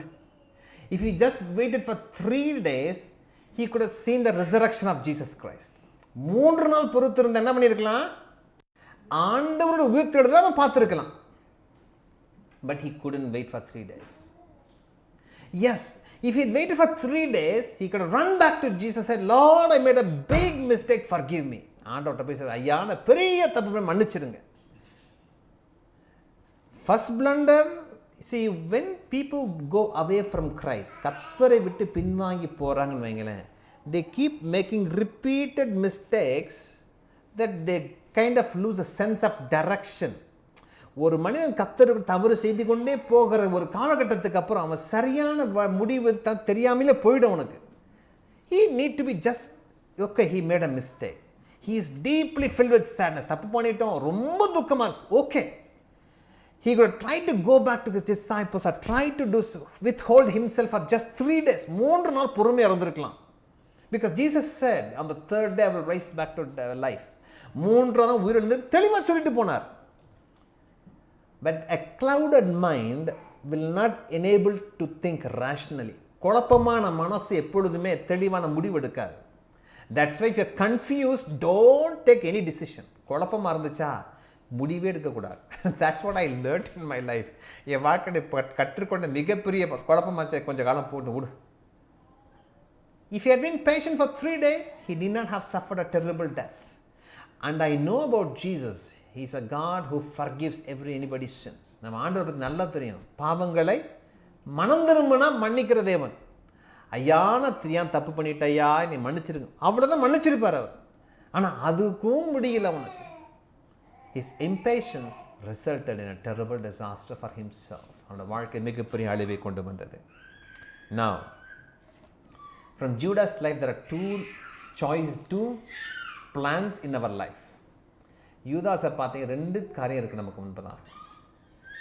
If he just waited for 3 days, he could have seen the resurrection of Jesus Christ. 3 நாள் பொறுத்திருந்த என்ன பண்ணியிருக்கலாம்? ஆண்டவரோட உயிர்த்தெழுதலை அவன் பார்த்துருக்கலாம். But he couldn't wait for 3 days. Yes, if he had waited for 3 days, he could have run back to Jesus and said, Lord, I made a big mistake, forgive me. ஆண்டவர்கிட்ட போய் சொல்ல, ஐயா நான் பெரிய தப்பு மன்னிச்சிருங்க. First blunder, see, when people go away from Christ, கர்த்தரை விட்டு பின்வாங்கி போறாங்கன்னு வைங்களேன், they keep making repeated mistakes that they kind of lose a sense of direction. ஒரு மனிதன் கர்த்தருக்கு தவறு செய்து கொண்டே போகிற ஒரு காலகட்டத்துக்கு அப்புறம் அவன் சரியான முடிவு தெரியாமலே போயிடும் அவனுக்கு. He need to be just, okay, he made a mistake. He is deeply filled with sadness. தப்பு பண்ணிட்டோம், ரொம்ப துக்கமா இருக்கு. Okay. He could have tried to go back to his disciples or tried to withhold himself for just 3 days. 3 நாள் பொறுமையாக இருந்திருக்கலாம். Because Jesus said, on the 3rd day I will rise back to life. 3 நாள் உயிரிழந்து தெளிவாக சொல்லிட்டு போனார். But a clouded mind will not enable to think rationally. குழப்பமான மனசு எப்பொழுதுமே தெளிவான முடிவு எடுக்காது. That's why if you're confused, don't take any decision. குழப்பமாக இருந்துச்சா முடிவே எடுக்கக்கூடாது. That's what I learned in my life. என் வாழ்க்கையை கற்றுக்கொண்ட மிகப்பெரிய குழப்பமாச்ச கொஞ்சம் காலம் போட்டு விடு. If he had been patient for 3 days, he did not have suffered a terrible death. And I know about Jesus. He is a God who forgives anybody's sins. நம்ம ஆண்டவரை பற்றி நல்லா தெரியும். பாவங்களை மனம் திரும்பினா மன்னிக்கிற தேவன். ஐயா நான் தப்பு பண்ணிட்ட ஐயா நீ மன்னிச்சிருங்க, அவ்வளோதான் மன்னிச்சிருப்பார் அவர். ஆனால் அதுக்கும் முடியல அவனுக்கு. His impatience resulted in a terrible disaster for himself. அவனோட வாழ்க்கை மிகப்பெரிய அழிவை கொண்டு வந்தது. Now, from Judas' life there are two plans in our life. யூதாஸை பார்த்தீங்க 2 காரியம் இருக்குது நமக்கு முன்பதான்.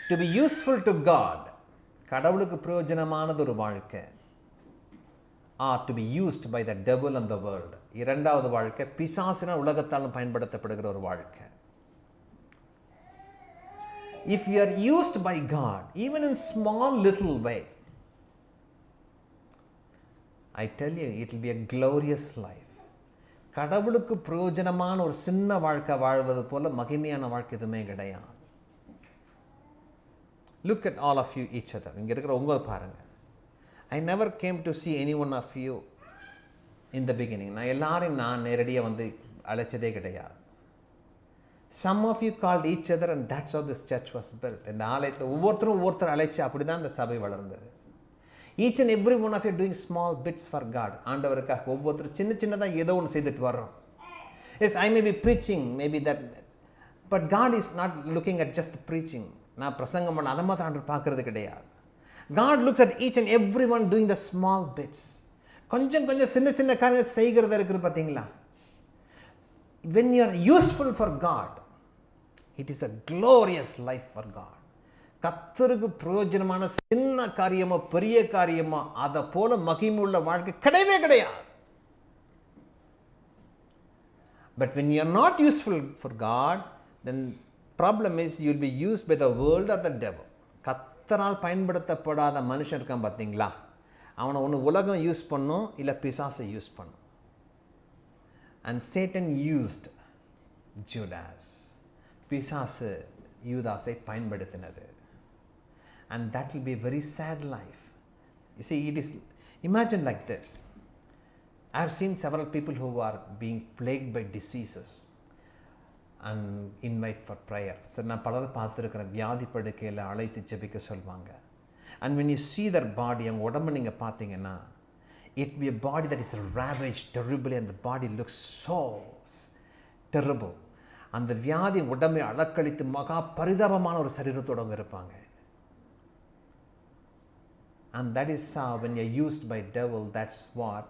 To be useful to God, கடவுளுக்கு பிரயோஜனமானது ஒரு வாழ்க்கை. Or to be used by the devil and the world. இரண்டாவது வாழ்க்கை பிசாசினால் உலகத்தாலும் பயன்படுத்தப்படுகிற ஒரு வாழ்க்கை. If you are used by God, even in small little way, I tell you, it will be a glorious life. கடவுளுக்கு பிரயோஜனமான ஒரு சின்ன வாழ்க்கை வாழ்வது போல மகிமையான வாழ்க்கை எதுவுமே கிடையாது. Look at all of you, each other. இங்கே இருக்கிற உங்களை பாருங்க. I never came to see any one of you in the beginning. நான் எல்லாரையும் நேரடியாக வந்து அழைச்சதே கிடையாது. Some of you called each other and that's how this church was built. இந்த ஆலயத்தில் ஒவ்வொருத்தரும் ஒவ்வொருத்தர் அழைச்சி அப்படி தான் இந்த சபை வளர்ந்தது. Each and every one of you are doing small bits for God. ஆண்டவருக்காக ஒவ்வொருத்தரும் சின்ன சின்னதாக ஏதோ ஒன்று செய்துட்டு வர்றோம். Yes, I may be preaching, maybe that, but God is not looking at just the preaching. நான் பிரசங்கம் பண்ண அதை மாத்திரம் ஆண்டவர் பார்க்கறது கிடையாது. God looks at each and everyone doing the small bits. கொஞ்சம் கொஞ்சம் சின்ன சின்ன காரியங்கள் செய்கிறதா இருக்குது பார்த்தீங்களா? When you are useful for God, it is a glorious life for God. கர்த்தருக்கு பிரயோஜனமான சின்ன காரியமோ பெரிய காரியமோ அதை போல மகிமையுள்ள வாழ்க்கை கிடையவே கிடையாது. But when you are not useful for God, then problem is you will be used by the world or the devil. கர்த்தரால் பயன்படுத்தப்படாத மனுஷன் இருக்கான் பார்த்தீங்களா, அவனை ஒன்று உலகம் யூஸ் பண்ணும், இல்லை பிசாசை யூஸ் பண்ணும். And Satan used Judas. பிசாசு யூதாஸை பயன்படுத்தினது. And that will be a very sad life. You see, it is, imagine like this. I have seen several people who are being plagued by diseases and invite for prayer. So நான் பலரை பார்த்துருக்கிறேன், வியாதி படுக்கையில் அழைத்து ஜெபிக்க சொல்வாங்க. And when you see their body, அவங்க உடம்பு நீங்கள் பார்த்தீங்கன்னா, it will be a body that is ravaged terribly and the body looks so terrible. அந்த வியாதி உடம்பை அலக்களித்து மகா பரிதாபமான ஒரு சரீரத்தோடு அவங்க இருப்பாங்க. And that is how when you are used by devil, that's what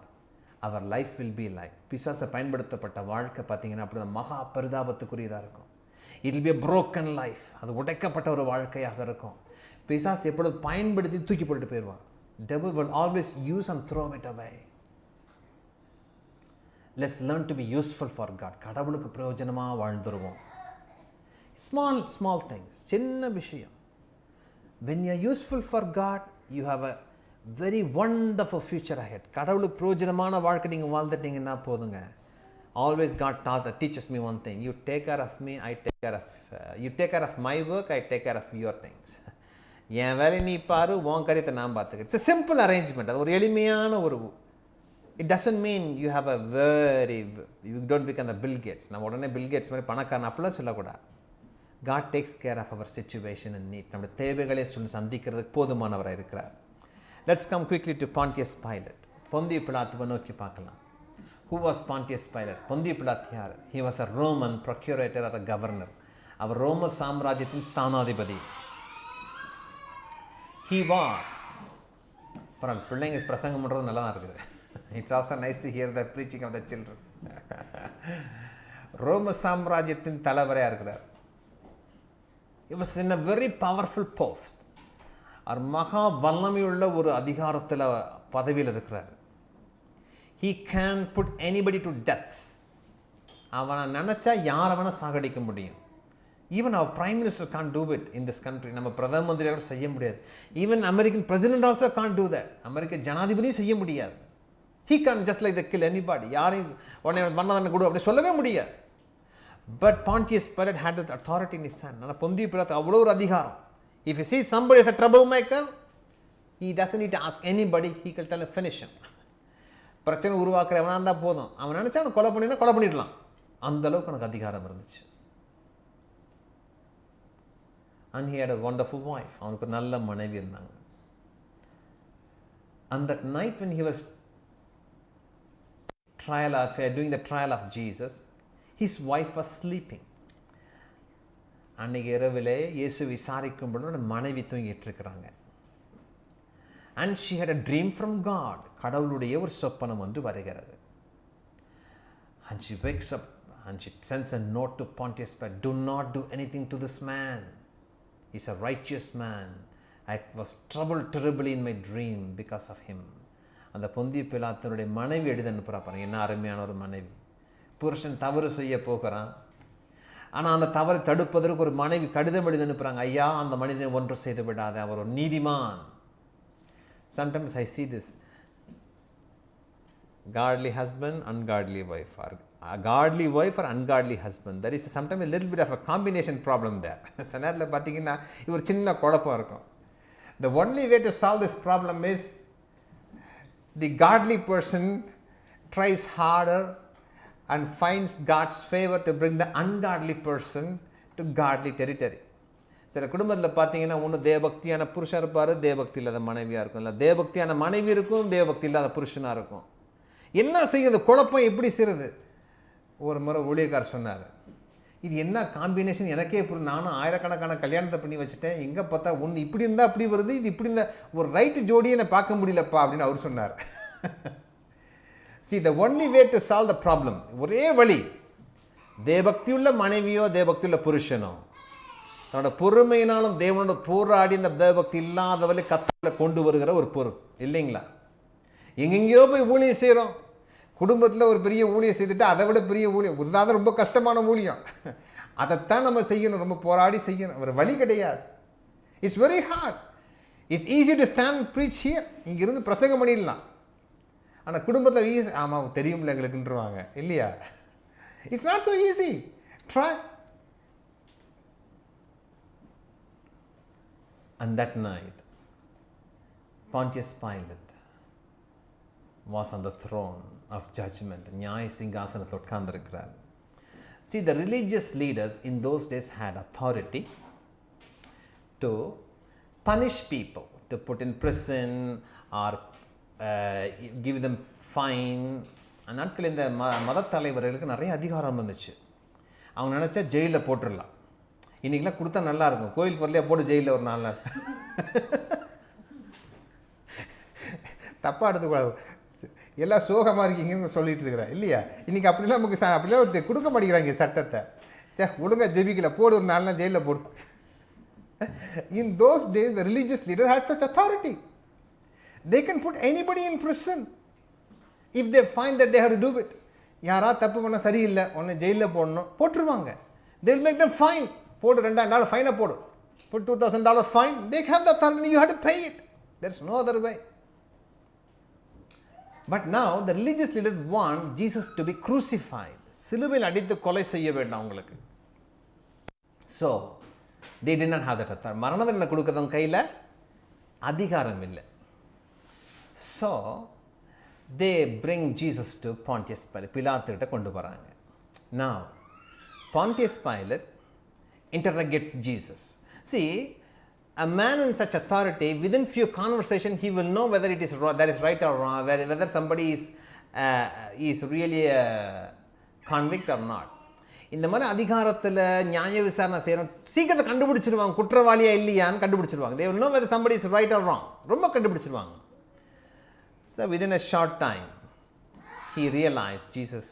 our life will be like. பிசாசை பயன்படுத்தப்பட்ட வாழ்க்கை பார்த்தீங்கன்னா அப்படி தான் மகா பரிதாபத்துக்குரியதாக இருக்கும். It will be a broken life. அது உடைக்கப்பட்ட ஒரு வாழ்க்கையாக இருக்கும். பிசாசு எப்பொழுது பயன்படுத்தி தூக்கி போட்டு போயிடுவான். Devil will always use and throw it away. Let's learn to be useful for God. கடவுளுக்கு பிரயோஜனமாக வாழ்ந்துருவோம். Small things, சின்ன விஷயம். When you are useful for God, you have a very wonderful future ahead. கடவுளுக்கு பிரயோஜனமான வாழ்க்கை நீங்கள் வாழ்ந்துட்டீங்கன்னா போதுங்க. Always God teaches me one thing. You take care of me, I take care of you take care of my work, I take care of your things. என் வேலை நீ பாரு, உன் காரியத்தை நான் பார்த்துக்கிறேன். It's a simple arrangement. அது ஒரு எளிமையான ஒரு, it doesn't mean you have a you don't become the Bill Gates. நம்ம உடனே பில் கேட்ஸ் மாதிரி பணக்காரன் அப்படிலாம் சொல்லக்கூடாது. God takes care of our situation and need. நம்முடைய தேவைகளை சந்திக்கிறதுக்கு போதுமானவராக இருக்கிறார். Let's come quickly to Pontius Pilate. பொந்திய பிலாத்துவை நோக்கி பார்க்கலாம். Who was Pontius Pilate? பொந்திய பிலாத்து யார்? He was a Roman procurator or a governor. அவர் ரோம சாம்ராஜ்யத்தின் ஸ்தானாதிபதி. He was, பரவாயில்ல, பிள்ளைங்க பிரசங்கம் பண்ணுறது நல்லா தான் இருக்குது. It's also nice to hear the preaching of the children. ரோம சாம்ராஜ்யத்தின் தலைவரையாக இருக்கிறார். He was in a very powerful post. அவர் மகா வல்லமையுள்ள ஒரு அதிகாரத்தில் பதவியில் இருக்கிறார். He can put anybody to death. அவனை நினச்சா யாரை வேணால் சாகடிக்க முடியும். Even our prime minister can't do it in this country. நம்ம பிரதம மந்திரியாக செய்ய முடியாது. Even American president also can't do that. அமெரிக்க ஜனாதிபதியும் செய்ய முடியாது. He can't just like that kill anybody. யாரையும் உடனே மன்னதனை கொடு அப்படி சொல்லவே முடியாது. But Pontius Pilate had that authority in his hand. ஆனால் பொந்திய பிலாத்து அவ்வளோ ஒரு அதிகாரம். If you see somebody as a troublemaker, he doesn't need to ask anybody. He can tell him, finish him. பிரச்சனை உருவாக்குறவனா இருந்தால் போதும், அவன் நினச்சா அவன் கொலை பண்ணினா கொலை பண்ணிடலாம். அந்த அளவுக்கு எனக்கு அதிகாரம் இருந்துச்சு. And he had a wonderful wife. அவனுக்கு நல்ல மனைவி இருந்தாங்க. And that night when he was doing the trial of Jesus, his wife was sleeping. அன்னைக்கு இரவிலே இயேசு விசாரிக்கும் பொழுது மனைவி தூங்கிட்டு இருக்கிறாங்க. And she had a dream from God. கடவுளுடைய ஒரு சொப்பனம் ஒன்று வருகிறது. And she wakes up and she sends a note to Pontius Pilate. Do not do anything to this man. He's a righteous man. I was troubled terribly in my dream because of him. அந்த பொந்திய பிலாத்துனுடைய மனைவி எழுதி அனுப்புகிறா பாருங்க, என்ன அருமையான ஒரு மனைவி. புருஷன் தவறு செய்ய போகிறான், ஆனால் அந்த தவறை தடுப்பதற்கு ஒரு மனைவி கடிதம் எழுதி அனுப்புகிறாங்க. ஐயா, அந்த மனிதனை ஒன்று செய்து விடாத, அவர் ஒரு நீதிமான். Sometimes I see this godly husband, ungodly wife, or a godly wife or ungodly husband. There is sometimes a little bit of a combination problem there. சில நேரத்தில் பார்த்தீங்கன்னா இது ஒரு சின்ன குழப்பம் இருக்கும். The only way to solve this problem is the godly person tries harder and finds God's favor to bring the ungodly person to godly territory. சில குடும்பத்தில் பார்த்தீங்கன்னா ஒன்று தேவபக்தியான புருஷன் இருப்பார், தேவபக்தி இல்லாத மனைவியாக இருக்கும். இல்லை தேவபக்தியான மனைவி இருக்கும், தேவபக்தி இல்லாத புருஷனாக இருக்கும். என்ன செய்யுது, குழப்பம் எப்படி செய்கிறது? ஒரு முறை ஊழியக்காரர் சொன்னார், இது என்ன காம்பினேஷன் எனக்கே புரியும். நானும் ஆயிரக்கணக்கான கல்யாணத்தை பண்ணி வச்சுட்டேன், எங்கே பார்த்தா ஒன்று இப்படி இருந்தால் அப்படி வருது, இது இப்படி இருந்தால் ஒரு ரைட்டு ஜோடியை என்னை பார்க்க முடியலப்பா அப்படின்னு அவர் சொன்னார். See, the only way to solve the problem, ஒரே வழி, தேவபக்தியுள்ள மனைவியோ தேவபக்தியுள்ள புருஷனோ தன்னோட பொறுமையினாலும் தேவனோட போராடி இந்த தேவபக்தி இல்லாதவரை கத்தரில் கொண்டு வருகிற ஒரு பொருள் இல்லைங்களா? எங்கெங்கேயோ போய் ஊழியம் செய்கிறோம். குடும்பத்தில் ஒரு பெரிய ஊழியம் செய்துட்டு அதை விட பெரிய ஊழியம், இதுதான் ரொம்ப கஷ்டமான ஊழியம், அதைத்தான் நம்ம செய்யணும், ரொம்ப போராடி செய்யணும். ஒரு வழி கிடையாது. It's very hard. It's easy to stand preach here, இங்கிருந்து பிரசங்கம் பண்ணிடலாம். ஆனால் குடும்பத்தில் ஈஸி, ஆமாம் தெரியும்ல எங்களுக்குன்றவாங்க இல்லையா? It's not so easy. Try. And that night, Pontius Pilate was on the throne of judgment. நியாய சிங்காசனத்தில் உட்கார்ந்திருக்கிறார். See, the religious leaders in those days had authority to punish people, to put in prison or give them fine. அந்த நாட்களில் இந்த மத தலைவர்களுக்கு நிறைய அதிகாரம் இருந்துச்சு. அவங்க நினச்சா ஜெயிலில் போட்டுடலாம். இன்றைக்கெலாம் கொடுத்தா நல்லா இருக்கும், கோயிலுக்கு வரலையா போட்டு ஜெயிலில் ஒரு 4 நாள். தப்பாக எடுத்துக்கூடாது, எல்லாம் சோகமாக இருக்கீங்கன்னு சொல்லிட்டு இருக்கிறேன் இல்லையா? இன்றைக்கி அப்படிலாம் நமக்கு அப்படிலாம் கொடுக்க மாட்டேங்கிறாங்க சட்டத்தை. ஒழுங்காக ஜெபிக்கல, போடு ஒரு 4 நாள் ஜெயிலில் போடு. In those days the religious leader had such authority. They can put anybody in prison if they find that they have to do it. யாரா தப்பு பண்ண சரியில்லை, உன்னை ஜெயிலில் போடணும், போட்டுருவாங்க. They will make them fine. போடு $2,000 ஃபைனை போடு, put $2,000 fine. They have the authority, you have to pay it. There's no other way. But now the religious leaders want Jesus to be crucified. சிலுவையில் அடித்து கொலை செய்ய வேண்டும் அவங்களுக்கு. So they did not have that authority. மரண தண்டனை கொடுக்கறவங்க கையில் அதிகாரம் இல்லை. So they bring Jesus to Pontius Pilate. பிலாத்துக்கிட்ட கொண்டு போகிறாங்க. Now Pontius Pilate interrogates Jesus. See, a man in such authority, within few conversation he will know whether it is that is right or wrong, whether somebody is really a convict or not. இந்த மாதிரி அதிகாரத்தில் நியாய விசாரணை செய்யணும், சீக்கிரத்தை கண்டுபிடிச்சிருவாங்க, குற்றவாளியா இல்லையான்னு கண்டுபிடிச்சிருவாங்க. They will know whether somebody is right or wrong. ரொம்ப கண்டுபிடிச்சிருவாங்க. So within a short time he realized Jesus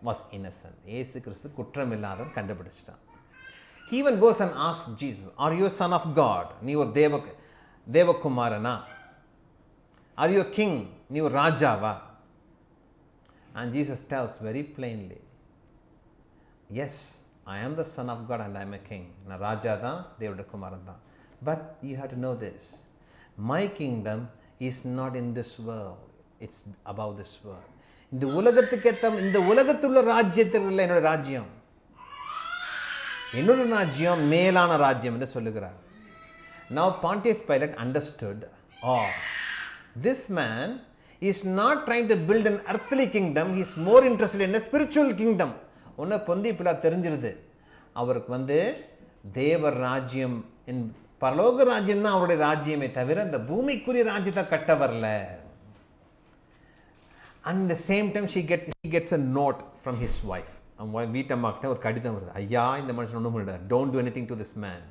was innocent. இயேசு கிறிஸ்து குற்றம் இல்லாதவன் கண்டுபிடிச்சிட்டான். He even goes and asks Jesus, are you a son of God? நீ ஒரு தேவகுமாரனா? Are you a king? நீ ஒரு ராஜாவா? And Jesus tells very plainly, yes, I am the son of God and I am a king. நான் ராஜா தான், தேவனுடைய குமாரன் தான். But you have to know this, my kingdom is not in this world, it's above this world. இந்த உலகத்துள்ள ராஜ்யத்தில் இல்லை என்னோட ராஜ்யம். என்னோட ராஜ்யம் மேலான ராஜ்யம் என்று சொல்லுகிறார். Now Pontius Pilate understood, this man is not trying to build an earthly kingdom, he is more interested in a spiritual kingdom. ஒன்று பொந்தி பிலாத்து தெரிஞ்சிருது, அவருக்கு தேவ ராஜ்யம், பரலோக ராஜ்யம் தான் அவருடைய ராஜ்யமே தவிர இந்த பூமிக்குரிய ராஜ்யத்தை கட்ட வரல. And at the same time he gets a note from his wife. வீட்டம்மாக்கிட்ட ஒரு கடிதம் வருது, ஐயா இந்த மனுஷன் ஒன்றும் பண்ணிடாது, don't do anything to this man.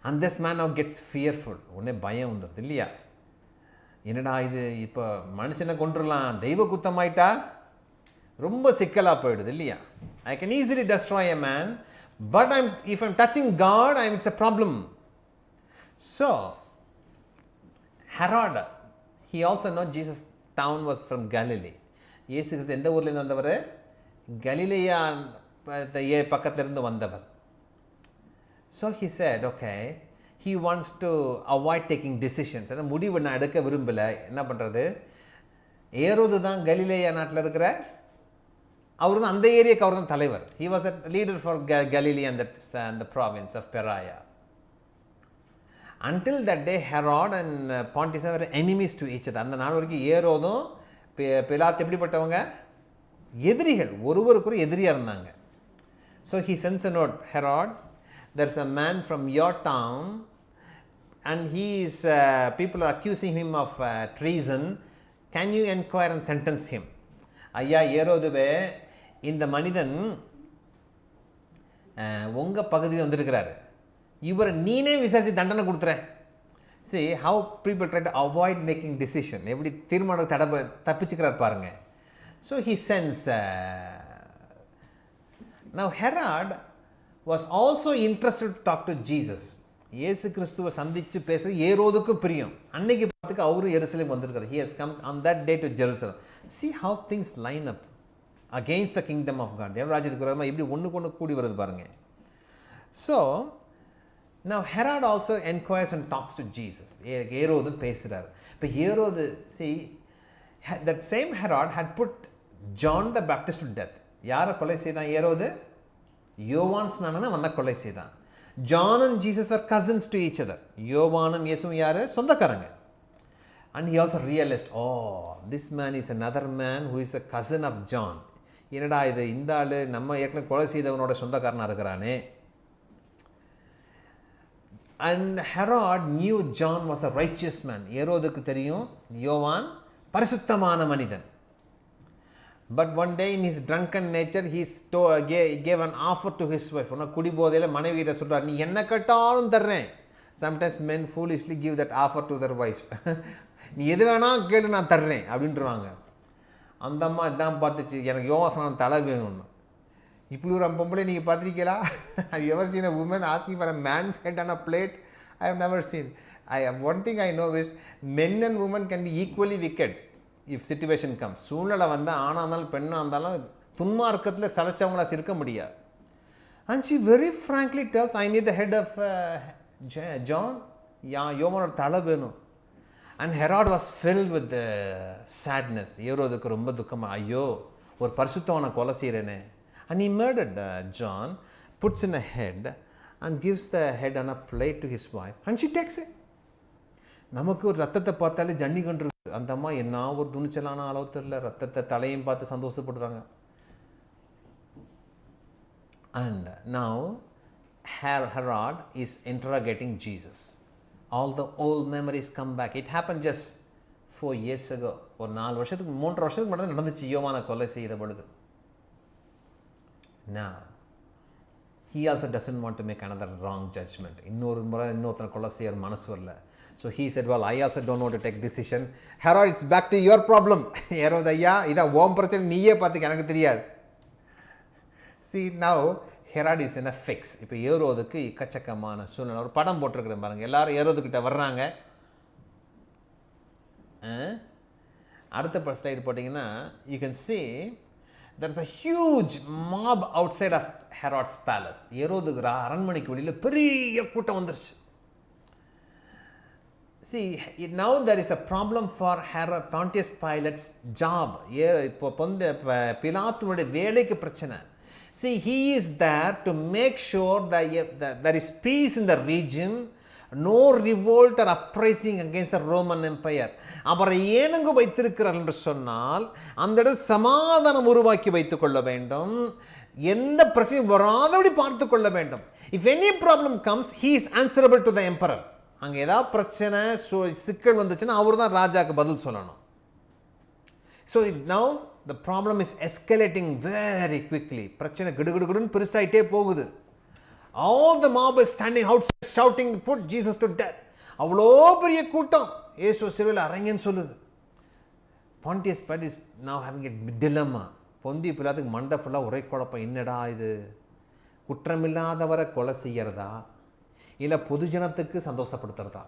And this man now gets fearful. உடனே பயம் வந்துடுது இல்லையா? என்னடா இது, இப்போ மனுஷனை கொண்டுடலாம், தெய்வ குத்தமாயிட்டா ரொம்ப சிக்கலாக போயிடுது இல்லையா? I can easily destroy a man, but if I'm touching God it's a problem. So Herod, he also know Jesus town was from Galilee. இயேசு கிறிஸ்து எந்த ஊர்லேருந்து வந்தவர்? கலிலேயா பக்கத்திலிருந்து வந்தவர். So he said, okay, he wants to avoid taking decisions. ஏன்னா முடிவு நான் எடுக்க விரும்பலை. என்ன பண்ணுறது? ஏரோது தான் கலிலேயா நாட்டில் இருக்கிற, அவர் தான் அந்த ஏரியாவுக்கு அவர் தான் தலைவர். he was a leader for Galilee and the province of Perea. Until that day Herod and Pontius were enemies to each other. அந்த நாள் வரைக்கும் ஏரோதும் பிலாத்து எப்படிப்பட்டவங்க? எதிரிகள், ஒருவருக்கொரு எதிரியாக இருந்தாங்க. So he sends a note, Herod, there's a man from your town and he is people are accusing him of treason, can you inquire and sentence him? ஐயா ஏரோதுவே, இந்த மனிதன் உங்கள் பகுதியில் வந்திருக்கிறாரு, இவரை நீனே விசாரித்து தண்டனை கொடுத்துறேன். See how people try to avoid making decision, எப்படி தீர்மானம் தப்பிச்சுக்கிறார் பாருங்க. So he sends now Herod was also interested to talk to Jesus. இயேசு கிறிஸ்துவை சந்தித்து பேசுறது ஏரோதுக்கு பிரியம். அன்னைக்கு பார்த்துக்கு அவரும் எருசலேம் வந்திருக்காரு. He has come on that day to Jerusalem. See how things line up against the kingdom of God. தேவராஜ்யத்துக்கு விரோதமாக எப்படி ஒன்றுக்கு கூடி வருது பாருங்க. So now Herod also inquires and talks to Jesus. ஏரோது பேசுகிறார். இப்போ ஏரோது, see that same Herod had put John the Baptist to death. யாரை கொலை செய்தான் ஏரோது? யோவான் ஸ்நானனை வந்த கொலை செய்தான். John and Jesus were cousins to each other. யோவானும் இயேசுவும் யார்? சொந்தக்காரங்க. And he also realized, oh, this man is another man who is a cousin of John. என்னடா இது, இந்த ஆள் நம்ம ஏற்கனவே கொலை செய்தவனோட சொந்தக்காரனாக இருக்கிறானே. And Herod knew John was a righteous man. ஏரோதுக்கு தெரியும் யோவான் பரிசுத்தமான மனிதன். But one day in his drunken nature he gave an offer to his wife. உன்னை குடிபோதையில் மனைவி கிட்ட சொல்கிறார், நீ என்ன கேட்டாலும் தர்றேன். Sometimes men foolishly give that offer to their wives. நீ எது வேணால் கேளு, நான் தர்றேன் அப்படின்ட்டுருவாங்க. அந்த அம்மா இதான் பார்த்துச்சு, எனக்கு யோவாசனம் தலை வேணும்னு. இப்படி ஒரு பொம்பளை நீங்கள் பார்த்துருக்கீங்களா? Have you ever seen a woman asking for a man's head on a plate? I have never seen. One thing I know is men and women can be equally wicked if situation comes. சூழ்நிலை வந்தால் ஆணாக இருந்தாலும் பெண்ணாக இருந்தாலும் துன்மார்க்கத்தில் சளைச்சவங்களாக இருக்க முடியாது. And she very frankly tells, I need the head of John. யோவானோட தலை வேணும். And Herod was filled with the sadness. ஏரோதுக்கு ரொம்ப துக்கமாக, ஐயோ ஒரு பரிசுத்தவனை கொலை செய்கிறேனே. And he murdered John, puts in a head and gives the head on a plate to his wife and she takes it. நமக்கு ஒரு ரத்தத்தை பார்த்தாலே ஜன்னி கொண்டு, அந்த அம்மா என்ன ஒரு துணிச்சலான அளவு தெரியல, ரத்தத்தை தலையும் பார்த்து சந்தோஷப்படுறாங்க. And now Herod is interrogating Jesus. All the old memories come back. It happened just 4 years ago. ஒரு 4 வருஷத்துக்கு 3 வருஷத்துக்கு மட்டும் நடந்துச்சு யோவானை கொலை செய்கிற பொழுது. Now he also doesn't want to make another wrong judgment. இன்னொரு முறை இன்னொருத்தனை கொலை செய்கிற மனசு வரல. So he said, well, I also don't want to take decision. Herod, it's back to your problem. ஏரோது ஐயா, இதான் ஓம் பிரச்சனை, நீயே பார்த்துக்க, எனக்கு தெரியாது. See now Herod is in a fix. இப்போ ஏரோதுக்கு இக்கச்சக்கமான சூழ்நிலை. ஒரு படம் போட்டிருக்கிறேன் பாருங்கள். எல்லாரும் ஏரோதுக்கிட்ட வர்றாங்க. அடுத்த ஸ்லைடு போட்டிங்கன்னா you can see there is a huge mob outside of Herod's palace. ஏரோதுக்கு அரண்மனைக்கு வெளியில் பெரிய கூட்டம் வந்துருச்சு. See, now there is a problem for Pontius Pilate's job. இப்போ பிலாத்துனுடைய வேலைக்கு பிரச்சனை. See, he is there to make sure that there is peace in the region, no revolt or uprising against the Roman Empire. அவரை ஏனங்க வைத்திருக்கிறார் என்று சொன்னால், அந்த இடத்தில் சமாதானம் உருவாக்கி வைத்துக் கொள்ள வேண்டும், எந்த பிரச்சனையும் வராதபடி பார்த்து கொள்ள வேண்டும். If any problem comes, he is answerable to the emperor. அங்கே ஏதாவது பிரச்சனை சிக்கல் வந்துச்சுன்னா அவர் தான் ராஜாவுக்கு பதில் சொல்லணும். So now the problem is escalating very quickly. பிரச்சனை கிடுகிடுன்னு பெருசாயிட்டே போகுது. All the mob is standing out shouting, put Jesus to death. அவ்வளோ பெரிய கூட்டம் இயேசு சிலுவையில் அறைங்கன்னு சொல்லுது. Pontius Pilate is now having a dilemma. பொந்தி பிலாத்துக்கு மண்டை ஃபுல்லாக ஒரே குழப்பம். என்னடா இது, குற்றமில்லாதவரை கொலை செய்யறதா இல்லை பொது ஜனத்துக்கு சந்தோஷப்படுத்துறதா?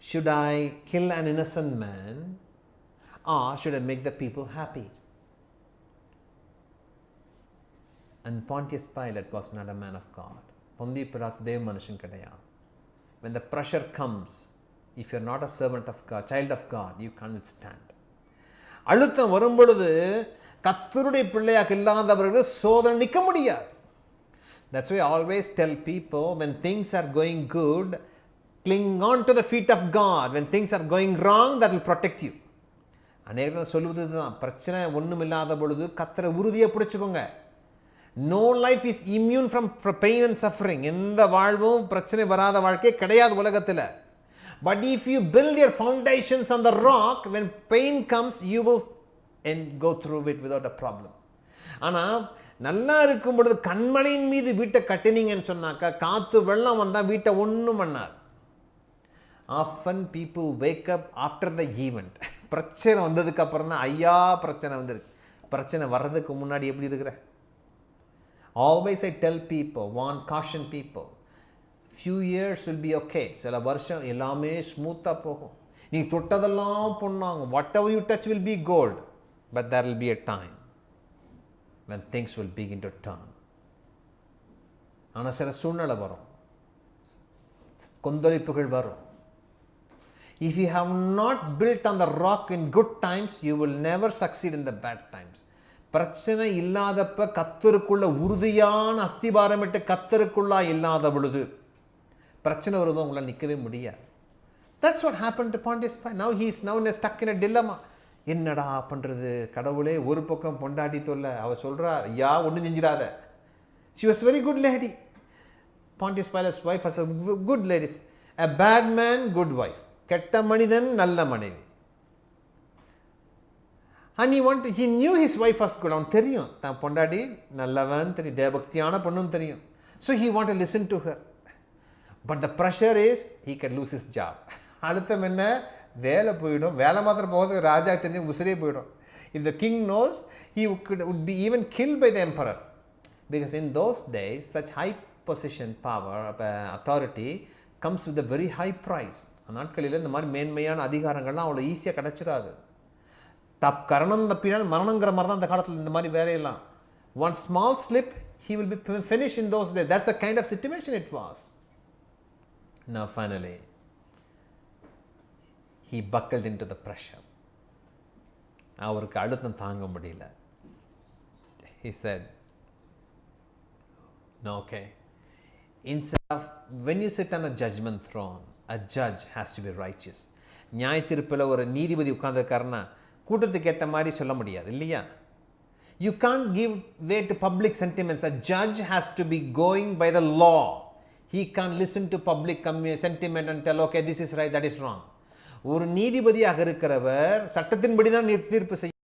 Should I kill an innocent man or should I make the people happy? And Pontius Pilate was not a man of God. பொந்தி பிலாத்து தேவ மனுஷன் கிடையாது. When the pressure comes, if you're not a servant of God, child of God, you can't withstand. அழுத்தம் வரும் பொழுது கர்த்தருடைய பிள்ளையாக இல்லாதவர்கள் சோதனை நிற்க முடியாது. That's why I always tell people, when things are going good, cling on to the feet of God. When things are going wrong, that will protect you. அநேகம் சொல்லுவது தான், பிரச்சனை ஒன்றும் இல்லாத பொழுது கர்த்தரை உறுதியை பிடிச்சுக்கோங்க. No life is immune from pain and suffering. எந்த வாழ்வும் பிரச்சனை வராத வாழ்க்கையே கிடையாது உலகத்தில். But if you build your foundations on the rock, when pain comes you will go through it without a problem. ஆனால் நல்லா இருக்கும் பொழுது கண்மலையின் மீது வீட்டை கட்டினீங்கன்னு சொன்னாக்கா காற்று வெள்ளம் வந்தால் வீட்டை ஒன்றும் பண்ணாது. Often people wake up after the event. பிரச்சனை வந்ததுக்கு அப்புறம் தான் ஐயா பிரச்சனை வந்துருச்சு. பிரச்சனை வர்றதுக்கு முன்னாடி எப்படி இருக்கிற? Always I tell people, caution people, few years will be okay. சில வருஷம் எல்லாமே ஸ்மூத்தாக போகும். நீ தொட்டதெல்லாம் பொண்ணாகும். Whatever you touch will be gold. But there will be a time when things will begin to turn. ஆனால் சில சூழ்நிலை வரும், கொந்தளிப்புகள் வரும். If you have not built on the rock in good times, you will never succeed in the bad times. பிரச்சனை இல்லாதப்ப கத்தருக்குள்ள உறுதியான அஸ்திபாரமிட்டு கத்தருக்குள்ளா இல்லாத பொழுது பிரச்சனை வரும்போது உங்களால் நிற்கவே முடியாது. That's what happened to Pontius Pilate. Now he is stuck in a dilemma. என்னடா பண்ணுறது? கடவுளே, ஒரு பக்கம் பொண்டாட்டி தொல்லை, அவள் சொல்கிறா ஐயா ஒன்றும் செஞ்சிடாத. She was very good lady. Pontius Pilate's wife was a good lady. A bad man, good wife. கெட்ட மனிதன், நல்ல மனைவி. And he knew his wife was good. அவன் தெரியும் தான் பொண்டாட்டி நல்லவன் தெரியும், தேவபக்தியான பொண்ணுன்னு தெரியும். So he wanted to listen to her. But the pressure is he can lose his job. அழுத்தம் என்ன? வேலை போயிடும். வேலை மாத்திரம் போகிறது ராஜா தெரிஞ்சு உசிரே போயிடும். If the king knows, he would be even killed by the emperor. Because in those days, such high position, power, authority comes with a very high price. நாட்களில் இந்த மாதிரி மேன்மையான அதிகாரங்கள்லாம் அவ்வளோ ஈஸியாக கிடச்சிடாது. கரணம் தப்பினால் மரணங்கிற மாதிரி தான் அந்த காலத்தில் இந்த மாதிரி வேலையெல்லாம். One small slip, he will be finished in those days. That's the kind of situation it was. Now finally, he buckled into the pressure. அவருக்கு அழுத்தம் தாங்க முடியல. He said, no, okay. Instead of, when you sit on a judgment throne, a judge has to be righteous. நியாய தீர்ப்பில் ஒரு நீதிபதி உட்கார்ந்திருக்காருன்னா கூட்டத்துக்கு ஏற்ற மாதிரி சொல்ல முடியாது இல்லையா? You can't give way to public sentiments. A judge has to be going by the law. He can't listen to public sentiment and tell, okay, this is right, that is wrong. ஒரு நீதிபதியாக இருக்கிறவர் சட்டத்தின்படி தான் தீர்ப்பு செய்ய